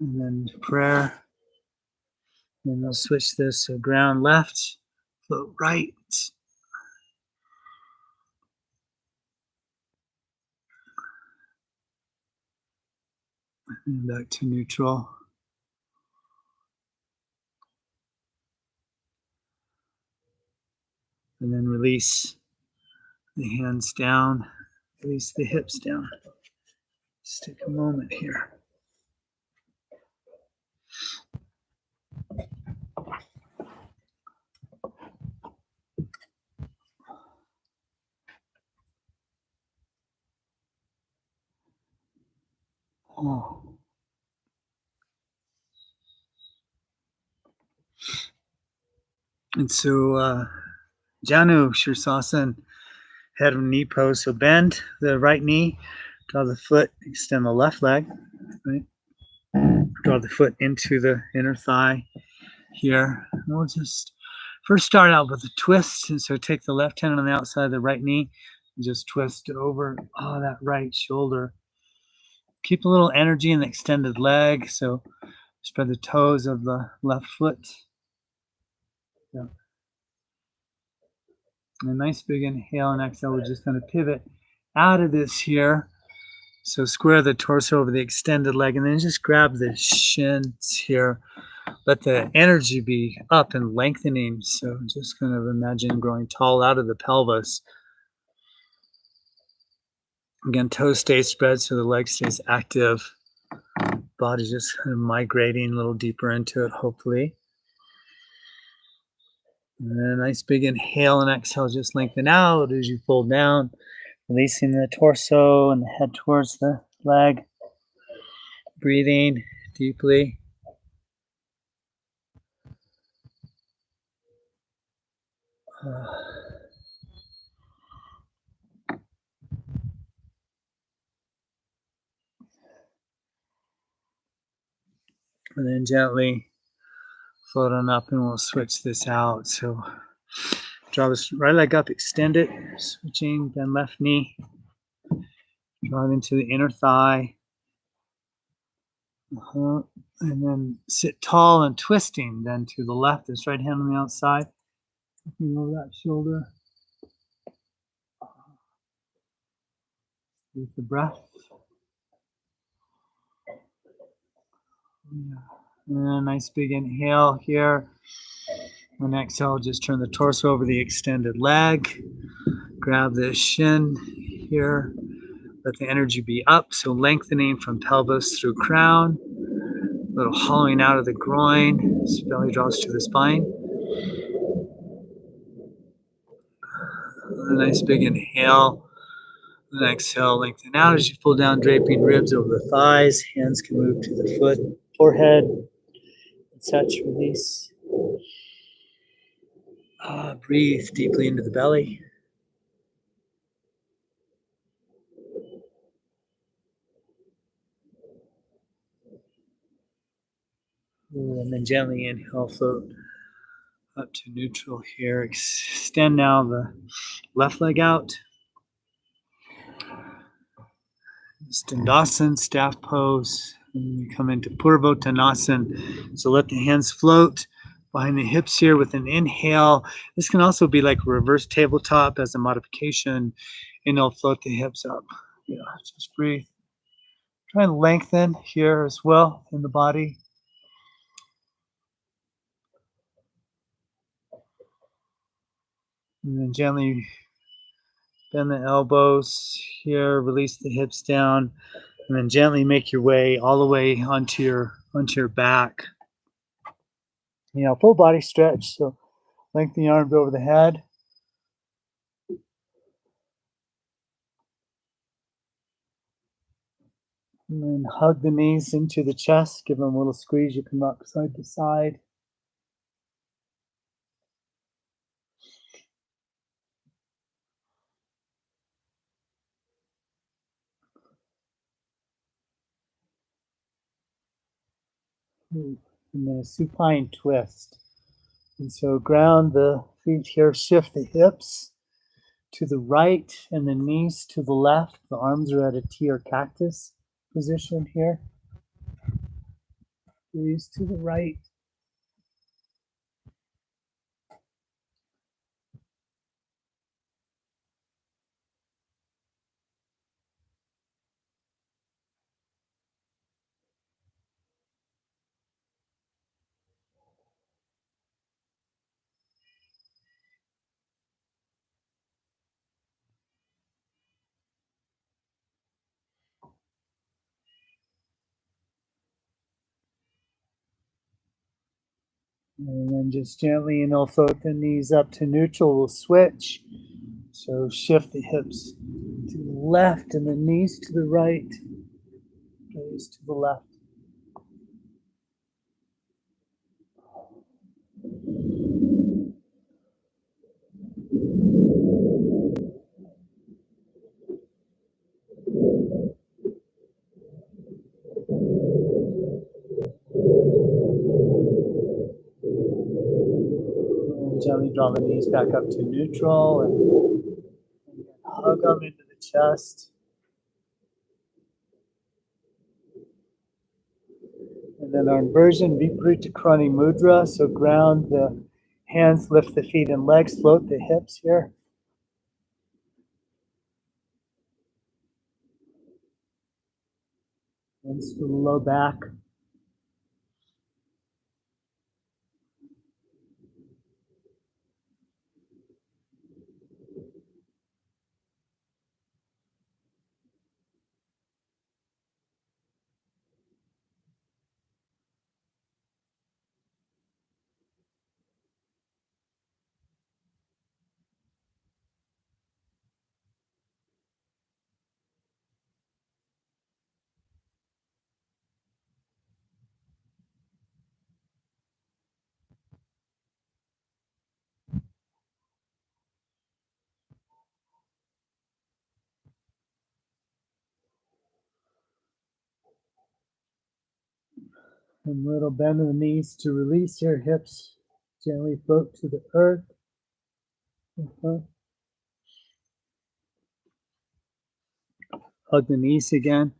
And then prayer. And we'll switch this. So ground left, float right. And back to neutral. And then release the hands down, release the hips down. Just take a moment here. Oh. And so Janu Shirsasana, head of knee pose. So bend the right knee, draw the foot, extend the left leg, right? Draw the foot into the inner thigh here. And we'll just first start out with a twist. And so take the left hand on the outside of the right knee and just twist over that right shoulder. Keep a little energy in the extended leg. So spread the toes of the left foot. Yeah. And a nice big inhale and exhale. We're just going to pivot out of this here. So square the torso over the extended leg and then just grab the shins here. Let the energy be up and lengthening. So just kind of imagine growing tall out of the pelvis. Again, toes stay spread so the leg stays active. Body's just kind of migrating a little deeper into it, hopefully. And then a nice big inhale and exhale, just lengthen out as you fold down, releasing the torso and the head towards the leg. Breathing deeply. And then gently float on up, and we'll switch this out. So draw this right leg up, extend it, switching, then left knee. Draw it into the inner thigh. And then sit tall and twisting, then to the left, this right hand on the outside. Looking over that shoulder. With the breath. And a nice big inhale here. And exhale, just turn the torso over the extended leg. Grab the shin here. Let the energy be up. So lengthening from pelvis through crown. A little hollowing out of the groin as belly draws to the spine. A nice big inhale. And exhale, lengthen out as you pull down, draping ribs over the thighs. Hands can move to the foot, forehead. And such, release. Breathe deeply into the belly. And then gently inhale, float up to neutral here. Extend now the left leg out. Standasana, staff pose. And you come into Purvottanasana. So let the hands float behind the hips here with an inhale. This can also be like a reverse tabletop as a modification. Inhale, float the hips up. Yeah, just breathe. Try and lengthen here as well in the body. And then gently bend the elbows here, release the hips down, and then gently make your way all the way onto your back. Full body stretch. So lengthen the arms over the head. And then hug the knees into the chest. Give them a little squeeze. You can rock side to side. And then a supine twist. And so ground the feet here, shift the hips to the right and the knees to the left. The arms are at a T or cactus position here. Knees to the right. And then just gently float the knees up to neutral. We'll switch. So shift the hips to the left and the knees to the right. Gaze to the left. And gently draw the knees back up to neutral and hug them into the chest. And then our inversion, Viparita Karani Mudra. So ground the hands, lift the feet and legs, float the hips here. Hands to the low back. And little bend in the knees to release your hips. Gently float to the earth. Hug the knees again.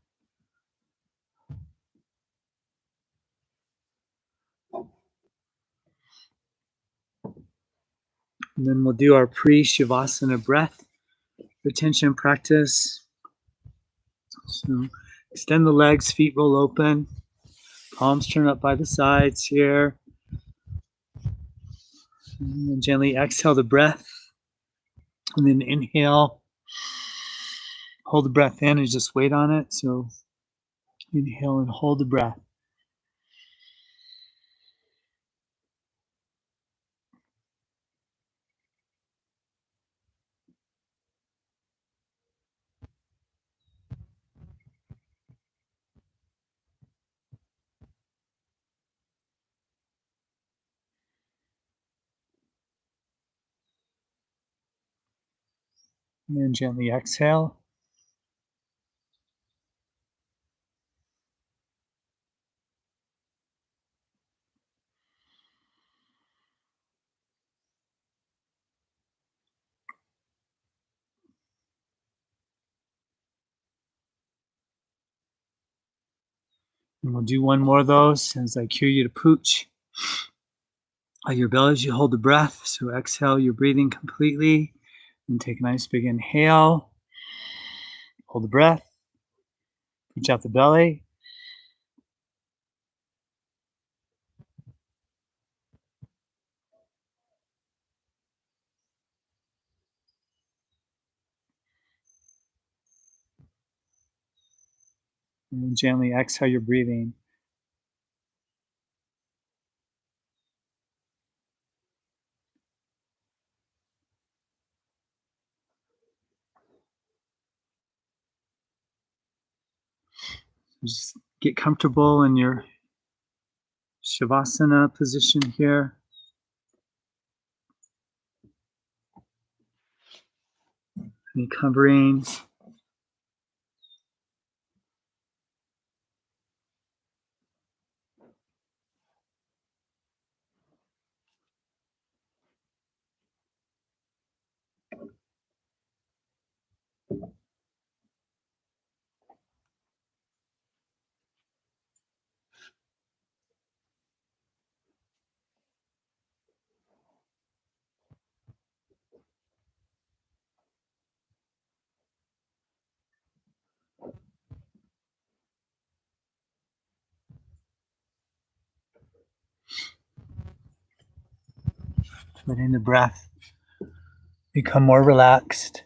And then we'll do our pre-Shavasana breath retention practice. So extend the legs, feet roll open, palms turn up by the sides here. And then gently exhale the breath. And then inhale. Hold the breath in and just wait on it. So inhale and hold the breath. And then gently exhale. And we'll do one more of those as I cue you to pooch. Your belly as you hold the breath. So exhale, you're breathing completely. And take a nice big inhale. Hold the breath. Pooch out the belly. And then gently exhale your breathing. Just get comfortable in your Shavasana position here. Any coverings. Letting the breath become more relaxed.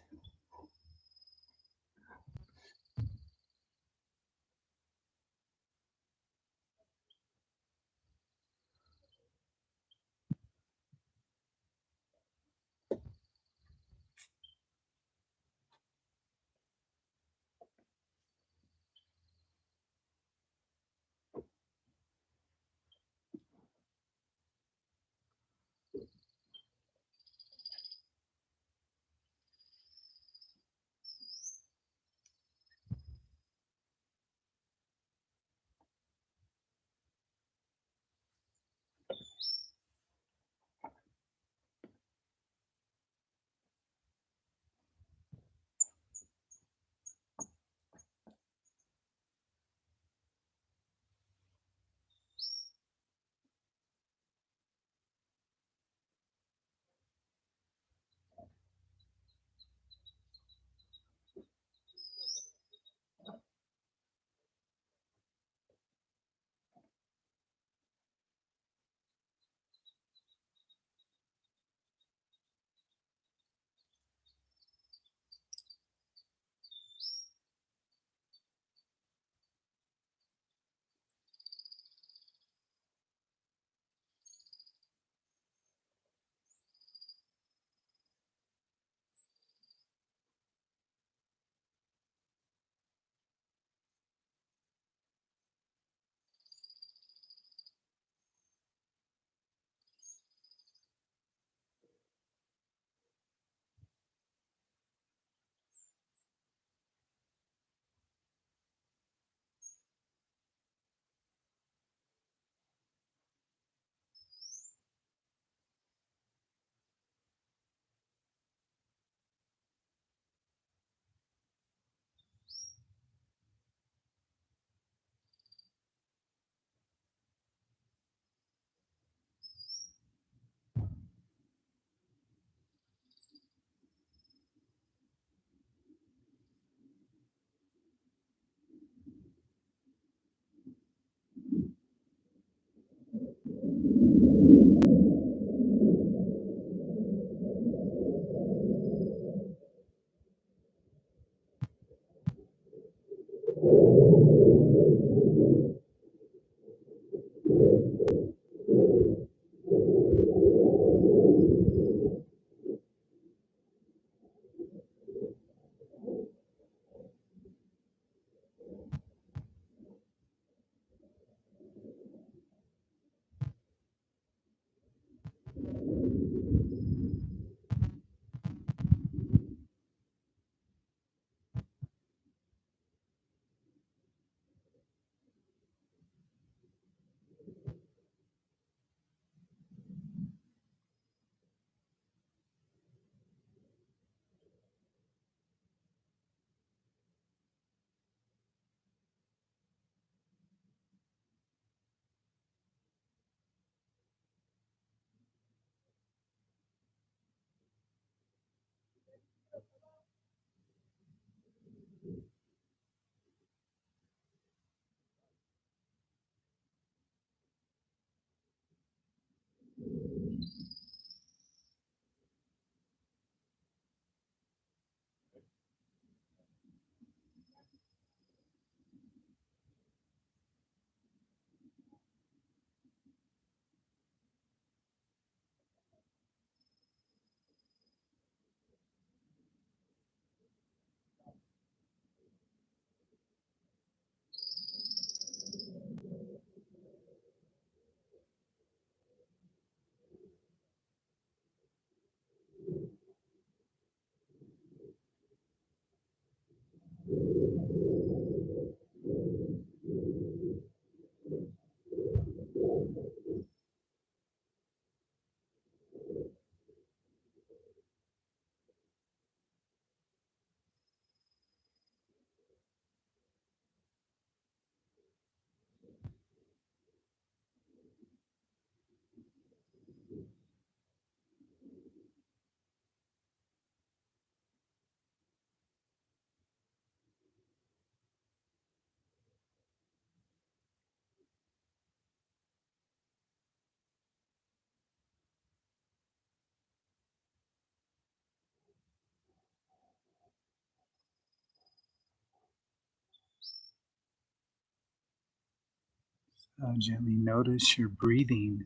Gently notice your breathing.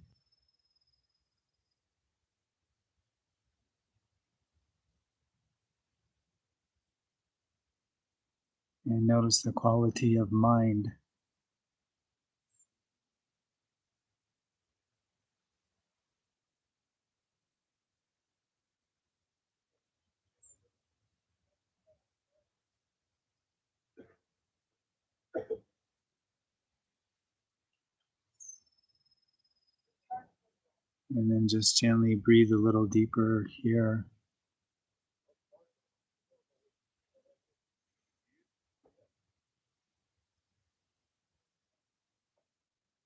And notice the quality of mind. And then just gently breathe a little deeper here.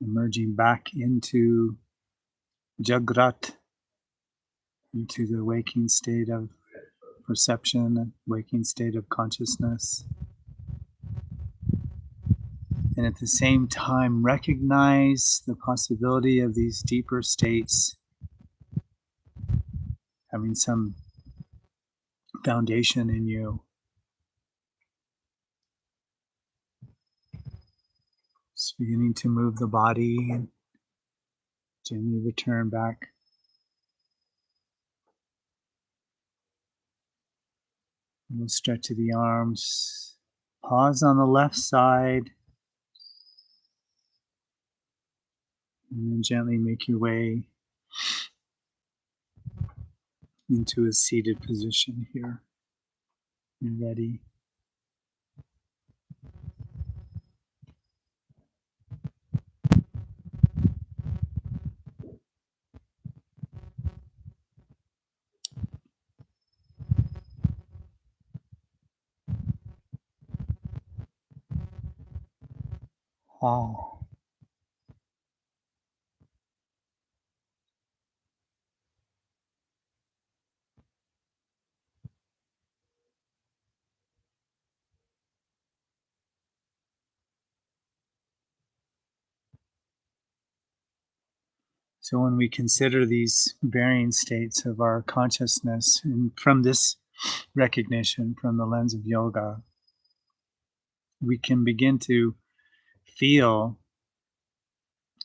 Emerging back into Jagrat, into the waking state of perception, waking state of consciousness. And at the same time, recognize the possibility of these deeper states having some foundation in you. Just beginning to move the body and gently return back. And we'll stretch to the arms. Pause on the left side. And then gently make your way into a seated position here. You're ready. Wow. So when we consider these varying states of our consciousness, and from this recognition, from the lens of yoga, we can begin to feel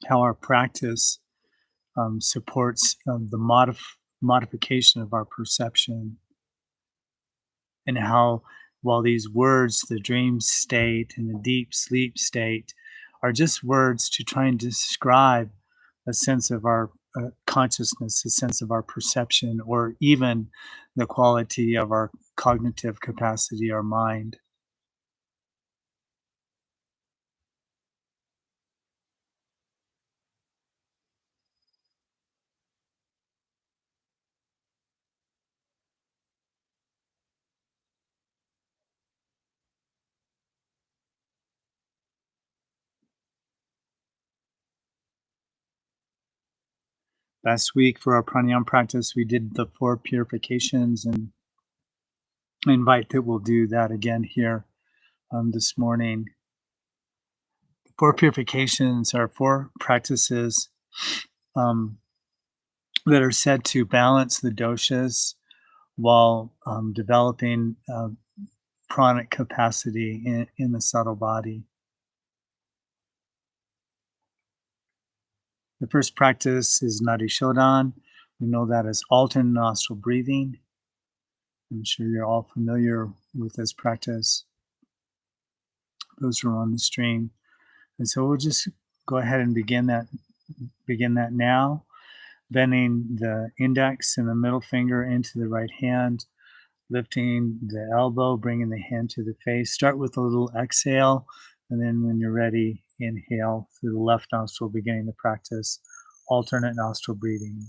how our practice supports the modification of our perception, and how, while these words, the dream state and the deep sleep state, are just words to try and describe a sense of our consciousness, a sense of our perception, or even the quality of our cognitive capacity, our mind. Last week for our pranayama practice, we did the 4 purifications, and I invite that we'll do that again here this morning. The 4 purifications are 4 practices um, that are said to balance the doshas while developing pranic capacity in the subtle body. The first practice is Nadi Shodhan. We know that as alternate nostril breathing. I'm sure you're all familiar with this practice, those who are on the stream. And so we'll just go ahead and begin that now, bending the index and the middle finger into the right hand, lifting the elbow, bringing the hand to the face. Start with a little exhale, and then when you're ready, inhale through the left nostril, beginning the practice, alternate nostril breathing.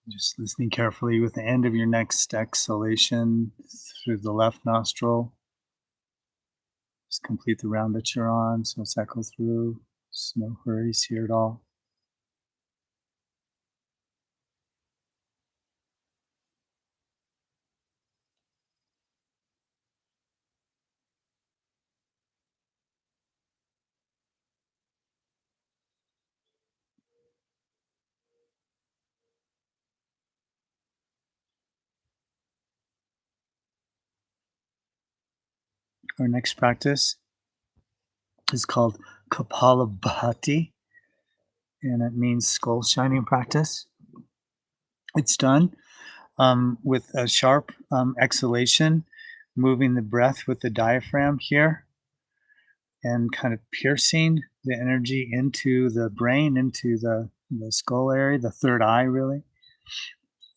Just listening carefully with the end of your next exhalation through the left nostril. Just complete the round that you're on. So cycle through. There's no hurries here at all. Our next practice is called Kapalabhati, and it means skull shining practice. It's done with a sharp exhalation, moving the breath with the diaphragm here and kind of piercing the energy into the brain, into the skull area, the third eye, really.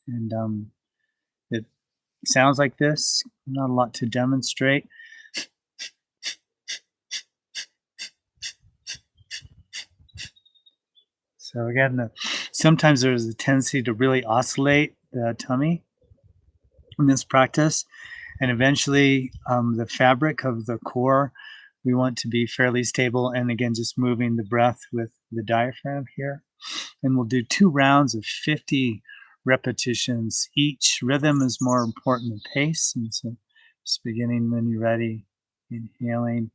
And it sounds like this, not a lot to demonstrate. So again, sometimes there's a tendency to really oscillate the tummy in this practice, and eventually the fabric of the core we want to be fairly stable. And again, just moving the breath with the diaphragm here. And we'll do 2 rounds of 50 repetitions each. Rhythm is more important than pace. And so just beginning when you're ready, inhaling.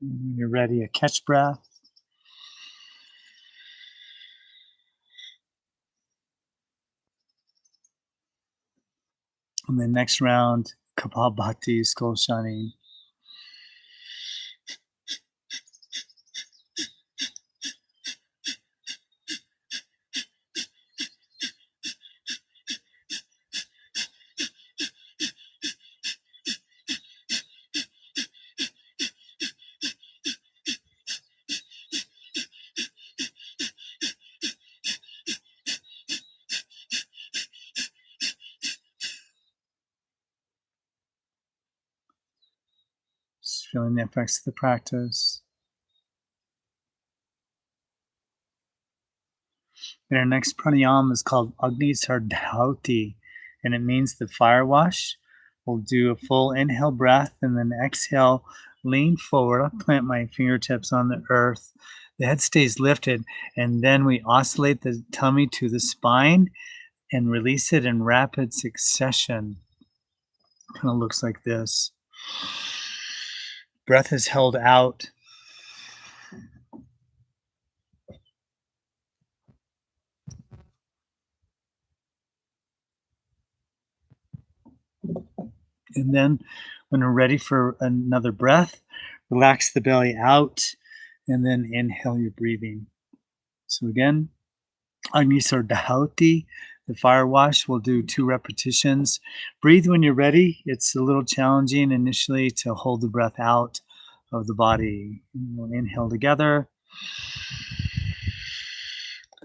And when you're ready, a catch breath. And then next round, Kapalbhati, skull shining. Just feeling the effects of the practice. And our next pranayama is called Agni Sardhauti, and it means the fire wash. We'll do a full inhale breath and then exhale, lean forward. I'll plant my fingertips on the earth. The head stays lifted, and then we oscillate the tummy to the spine and release it in rapid succession. Kind of looks like this. Breath is held out. And then when we're ready for another breath, relax the belly out and then inhale your breathing. So again, Agni Sardhauti, the fire wash, we'll do 2 repetitions. Breathe when you're ready. It's a little challenging initially to hold the breath out of the body. We'll inhale together.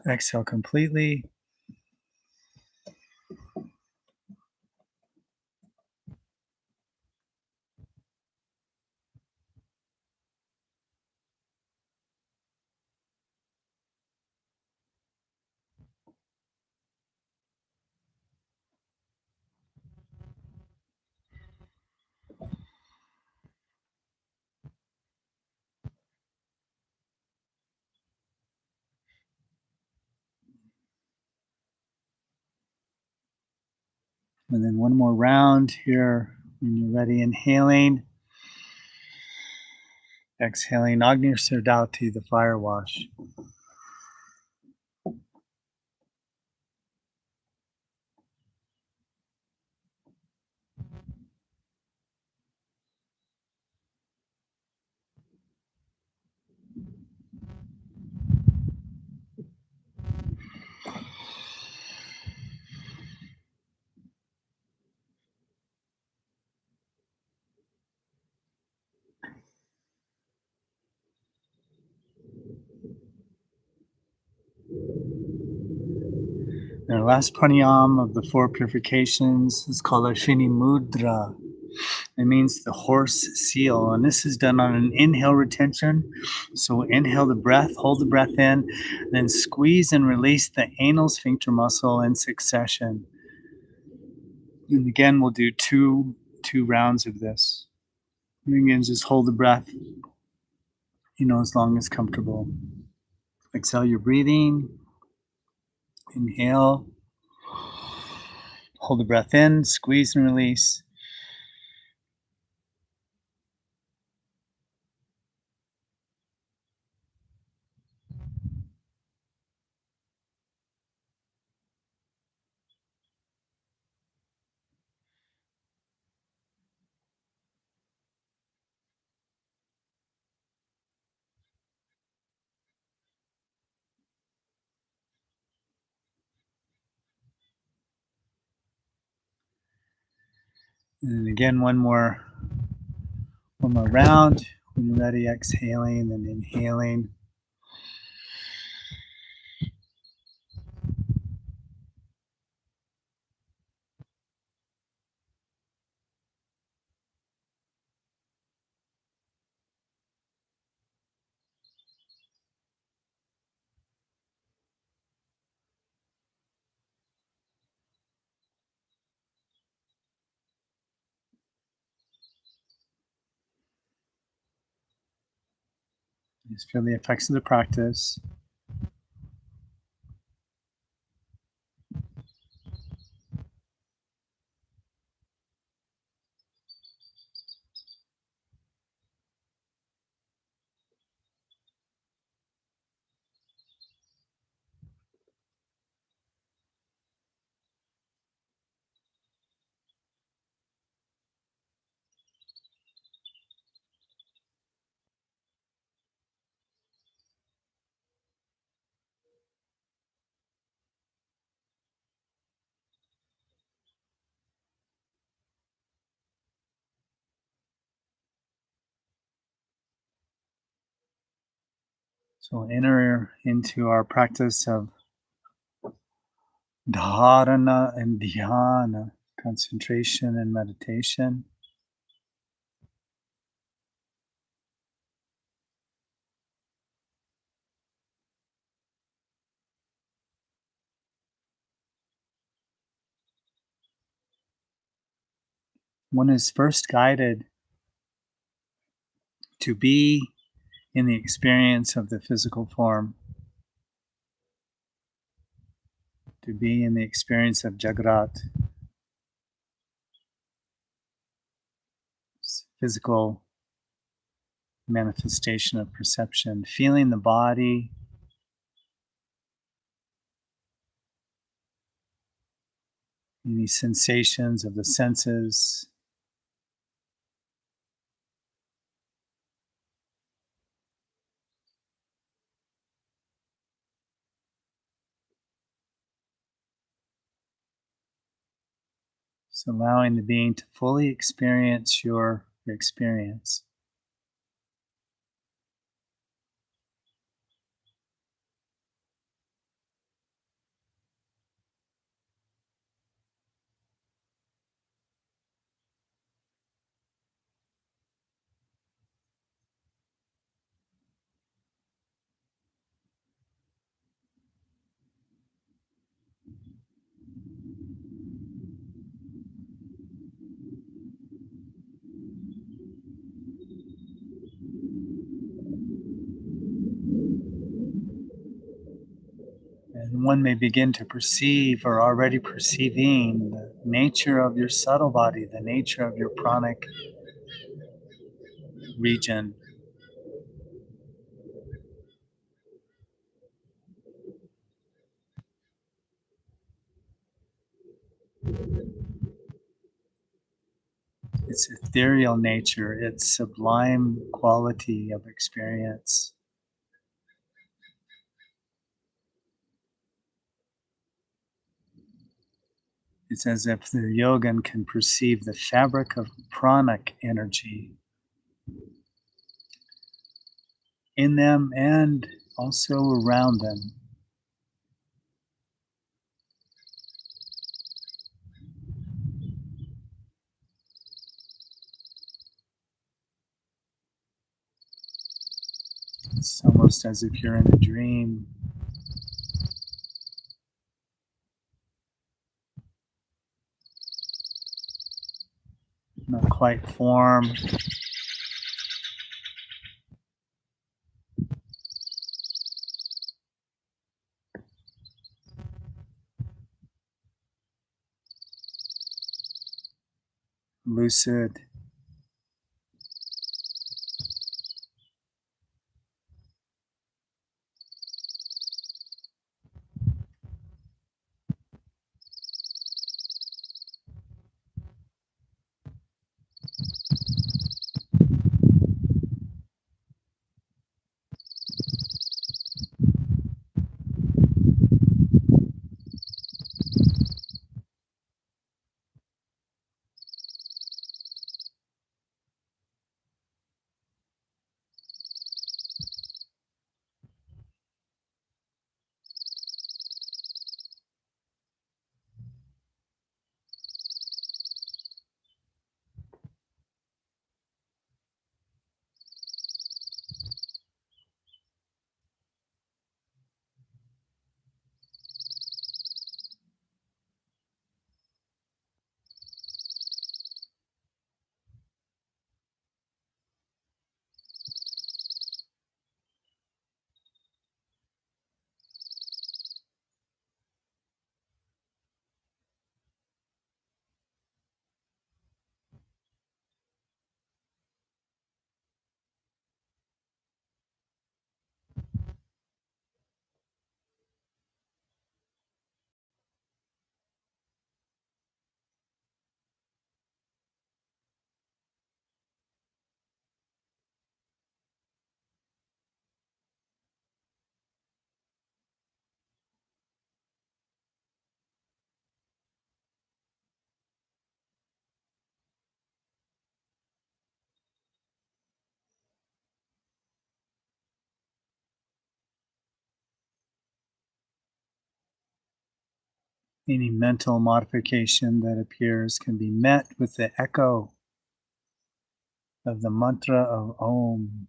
Exhale completely. And then one more round here when you're ready, inhaling. Exhaling, Agni Sardhauti, the fire wash. And our last pranayama of the 4 purifications is called Ashwini Mudra. It means the horse seal. And this is done on an inhale retention. So inhale the breath, hold the breath in, then squeeze and release the anal sphincter muscle in succession. And again, we'll do two rounds of this. And again, just hold the breath, as long as comfortable. Exhale your breathing. Inhale. Hold the breath in, squeeze and release. And again, one more round. When you're ready, exhaling and inhaling. Just feel the effects of the practice. So we'll enter into our practice of dharana and dhyana, concentration and meditation. One is first guided to be in the experience of the physical form, to be in the experience of Jagrat, physical manifestation of perception, feeling the body, any sensations of the senses, just allowing the being to fully experience your experience. And one may begin to perceive or already perceiving the nature of your subtle body, the nature of your pranic region. Its ethereal nature, its sublime quality of experience. It's as if the yogin can perceive the fabric of pranic energy in them and also around them. It's almost as if you're in a dream. Not quite form. Lucid. Any mental modification that appears can be met with the echo of the mantra of Om.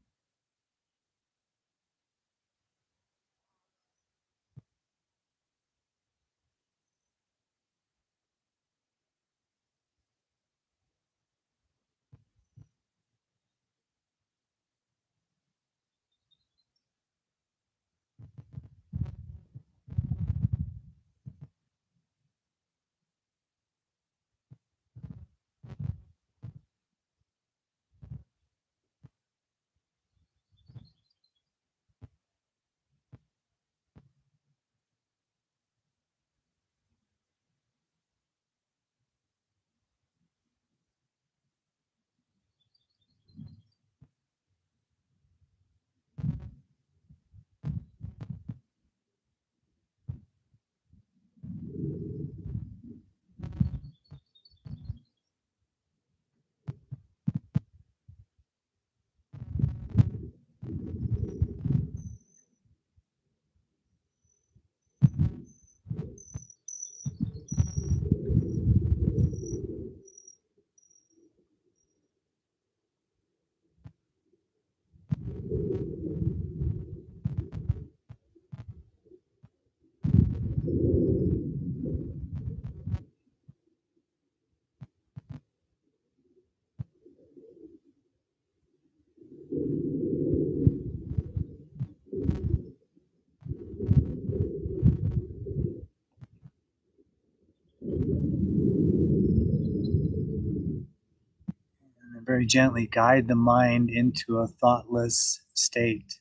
And very gently guide the mind into a thoughtless state.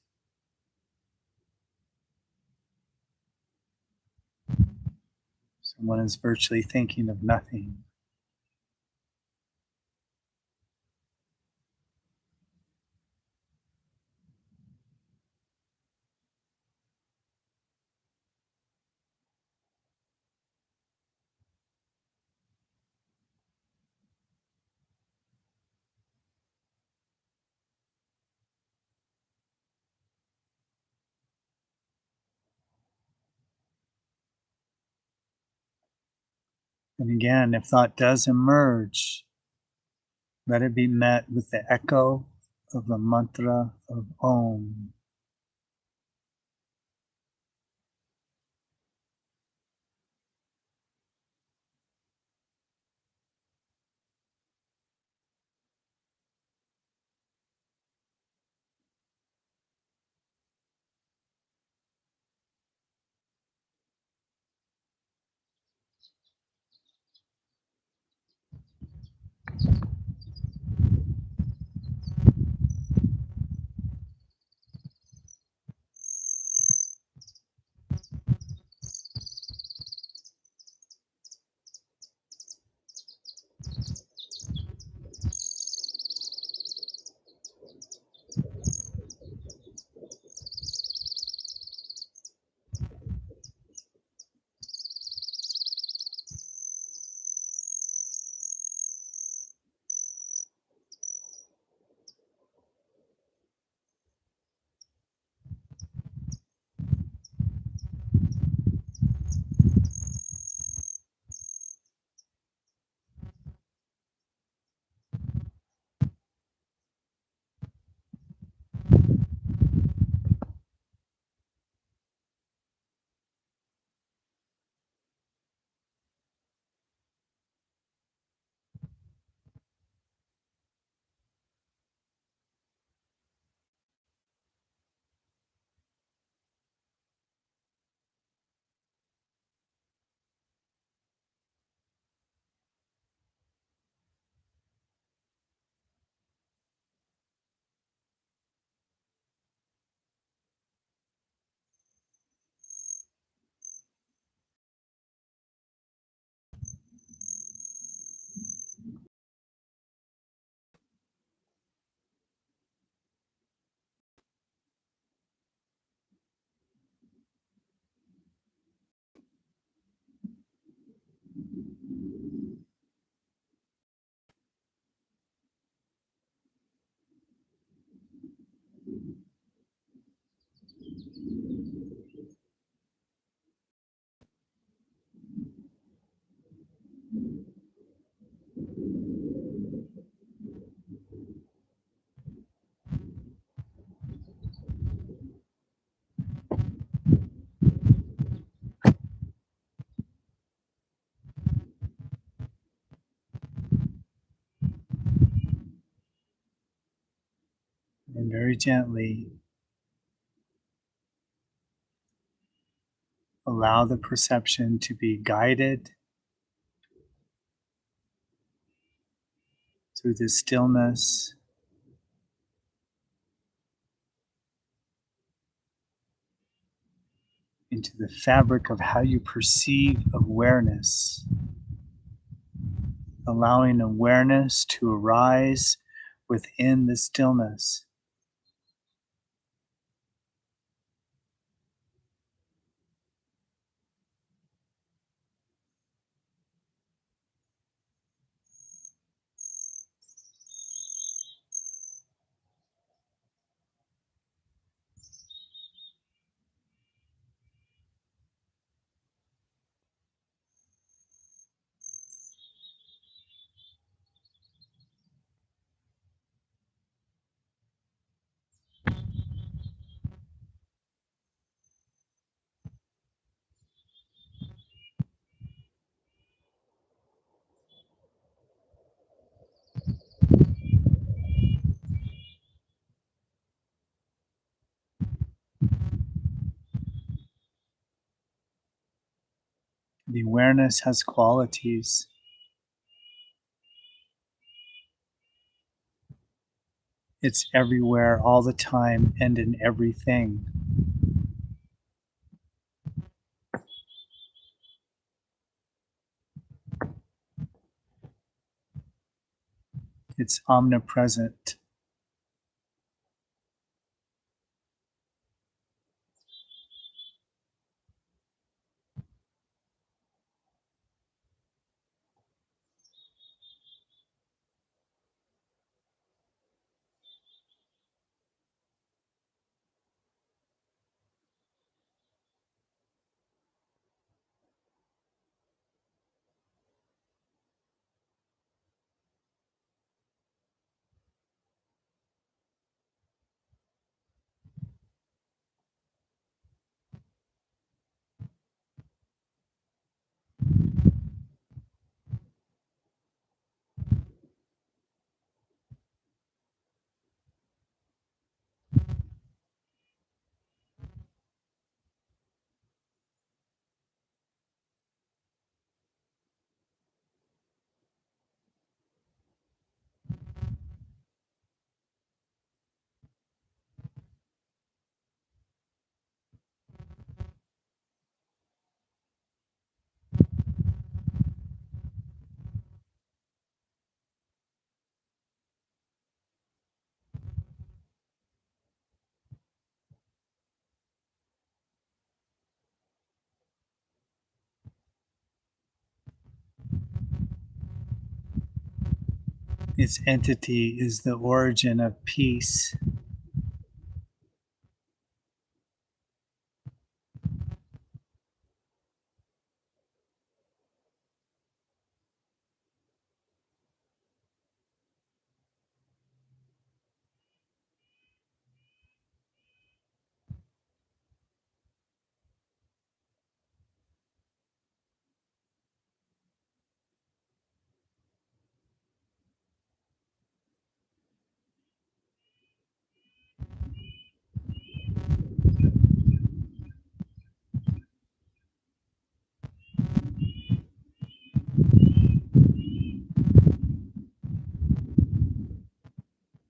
So one is virtually thinking of nothing. And again, if thought does emerge, let it be met with the echo of the mantra of Om. very gently, allow the perception to be guided through the stillness into the fabric of how you perceive awareness, allowing awareness to arise within the stillness. The awareness has qualities. It's everywhere, all the time, and in everything. It's omnipresent. Its entity is the origin of peace.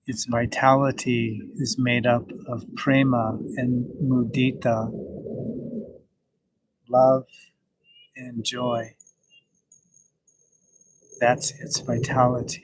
Its vitality is made up of prema and mudita, love and joy. That's its vitality.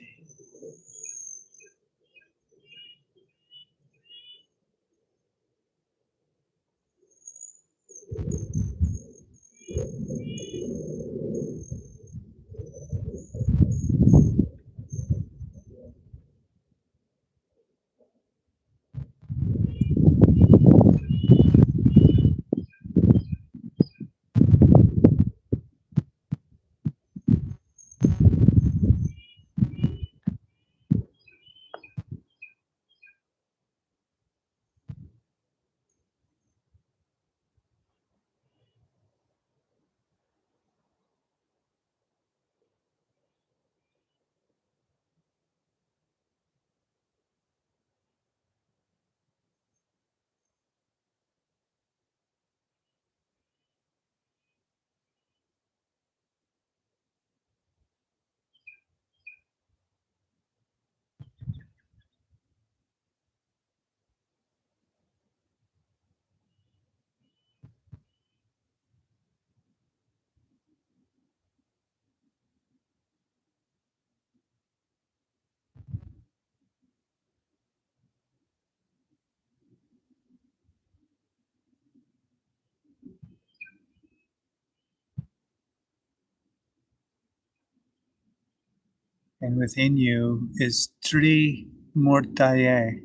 And within you is Tri Mortaye,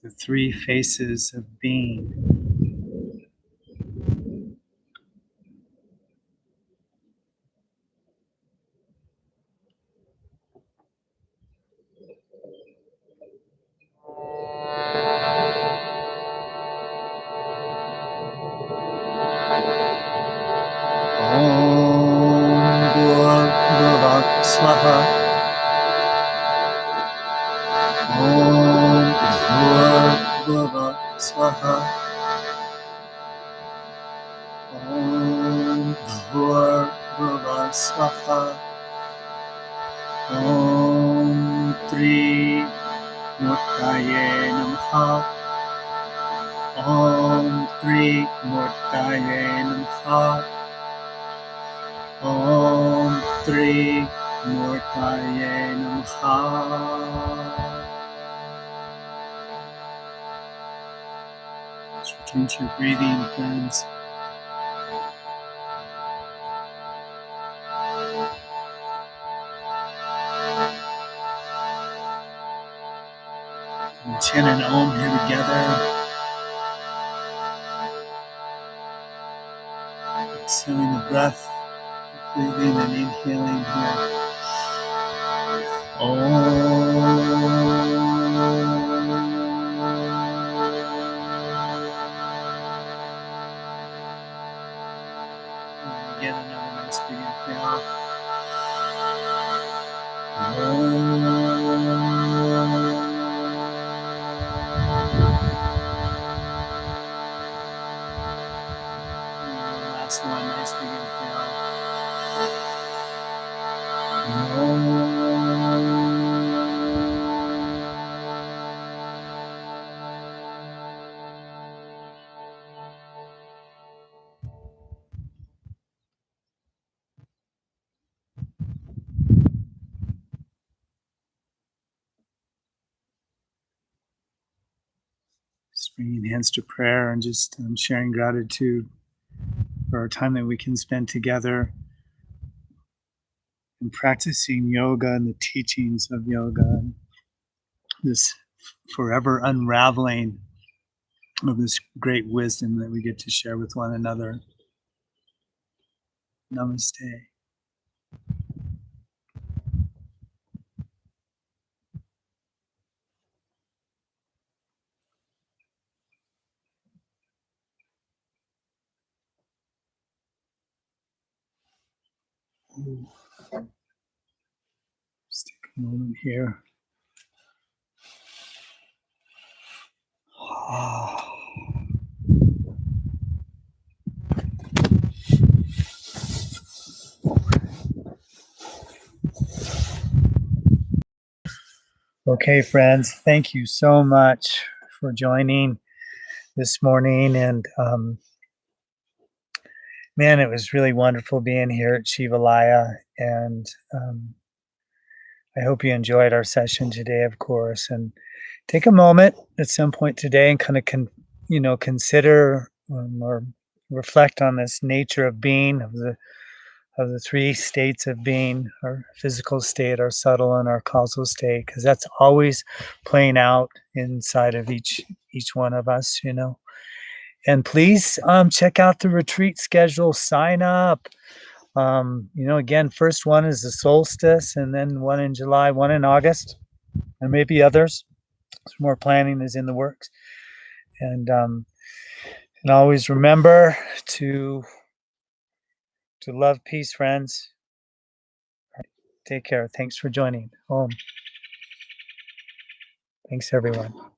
the three faces of being. Om Bhur Bhuvah Svaha. Om Bhur Bhuvah Svaha. Om Bhur Bhuvah Svaha. Om Tri Murtaye Namaha. Om Tri Murtaye Namaha. Om Tri Murtaye Namaha. Let's return to your breathing, friends. And chant an Om here together. Exhaling the breath, breathing and inhaling here. And again, another nice big inhale. Last one, nice big inhale. Just bringing hands to prayer and just sharing gratitude for our time that we can spend together and practicing yoga and the teachings of yoga, and this forever unraveling of this great wisdom that we get to share with one another. Namaste. Just take a moment here. Okay, friends, thank you so much for joining this morning. And man, it was really wonderful being here at Shivalaya. And I hope you enjoyed our session today, of course. And take a moment at some point today and kind of consider or reflect on this nature of being, of the three states of being: our physical state, our subtle, and our causal state, because that's always playing out inside of each one of us. And please check out the retreat schedule, sign up. Again, first one is the solstice, and then one in July, one in August, and maybe others. Some more planning is in the works. And always remember to love peace, friends. Take care. Thanks for joining. Thanks, everyone.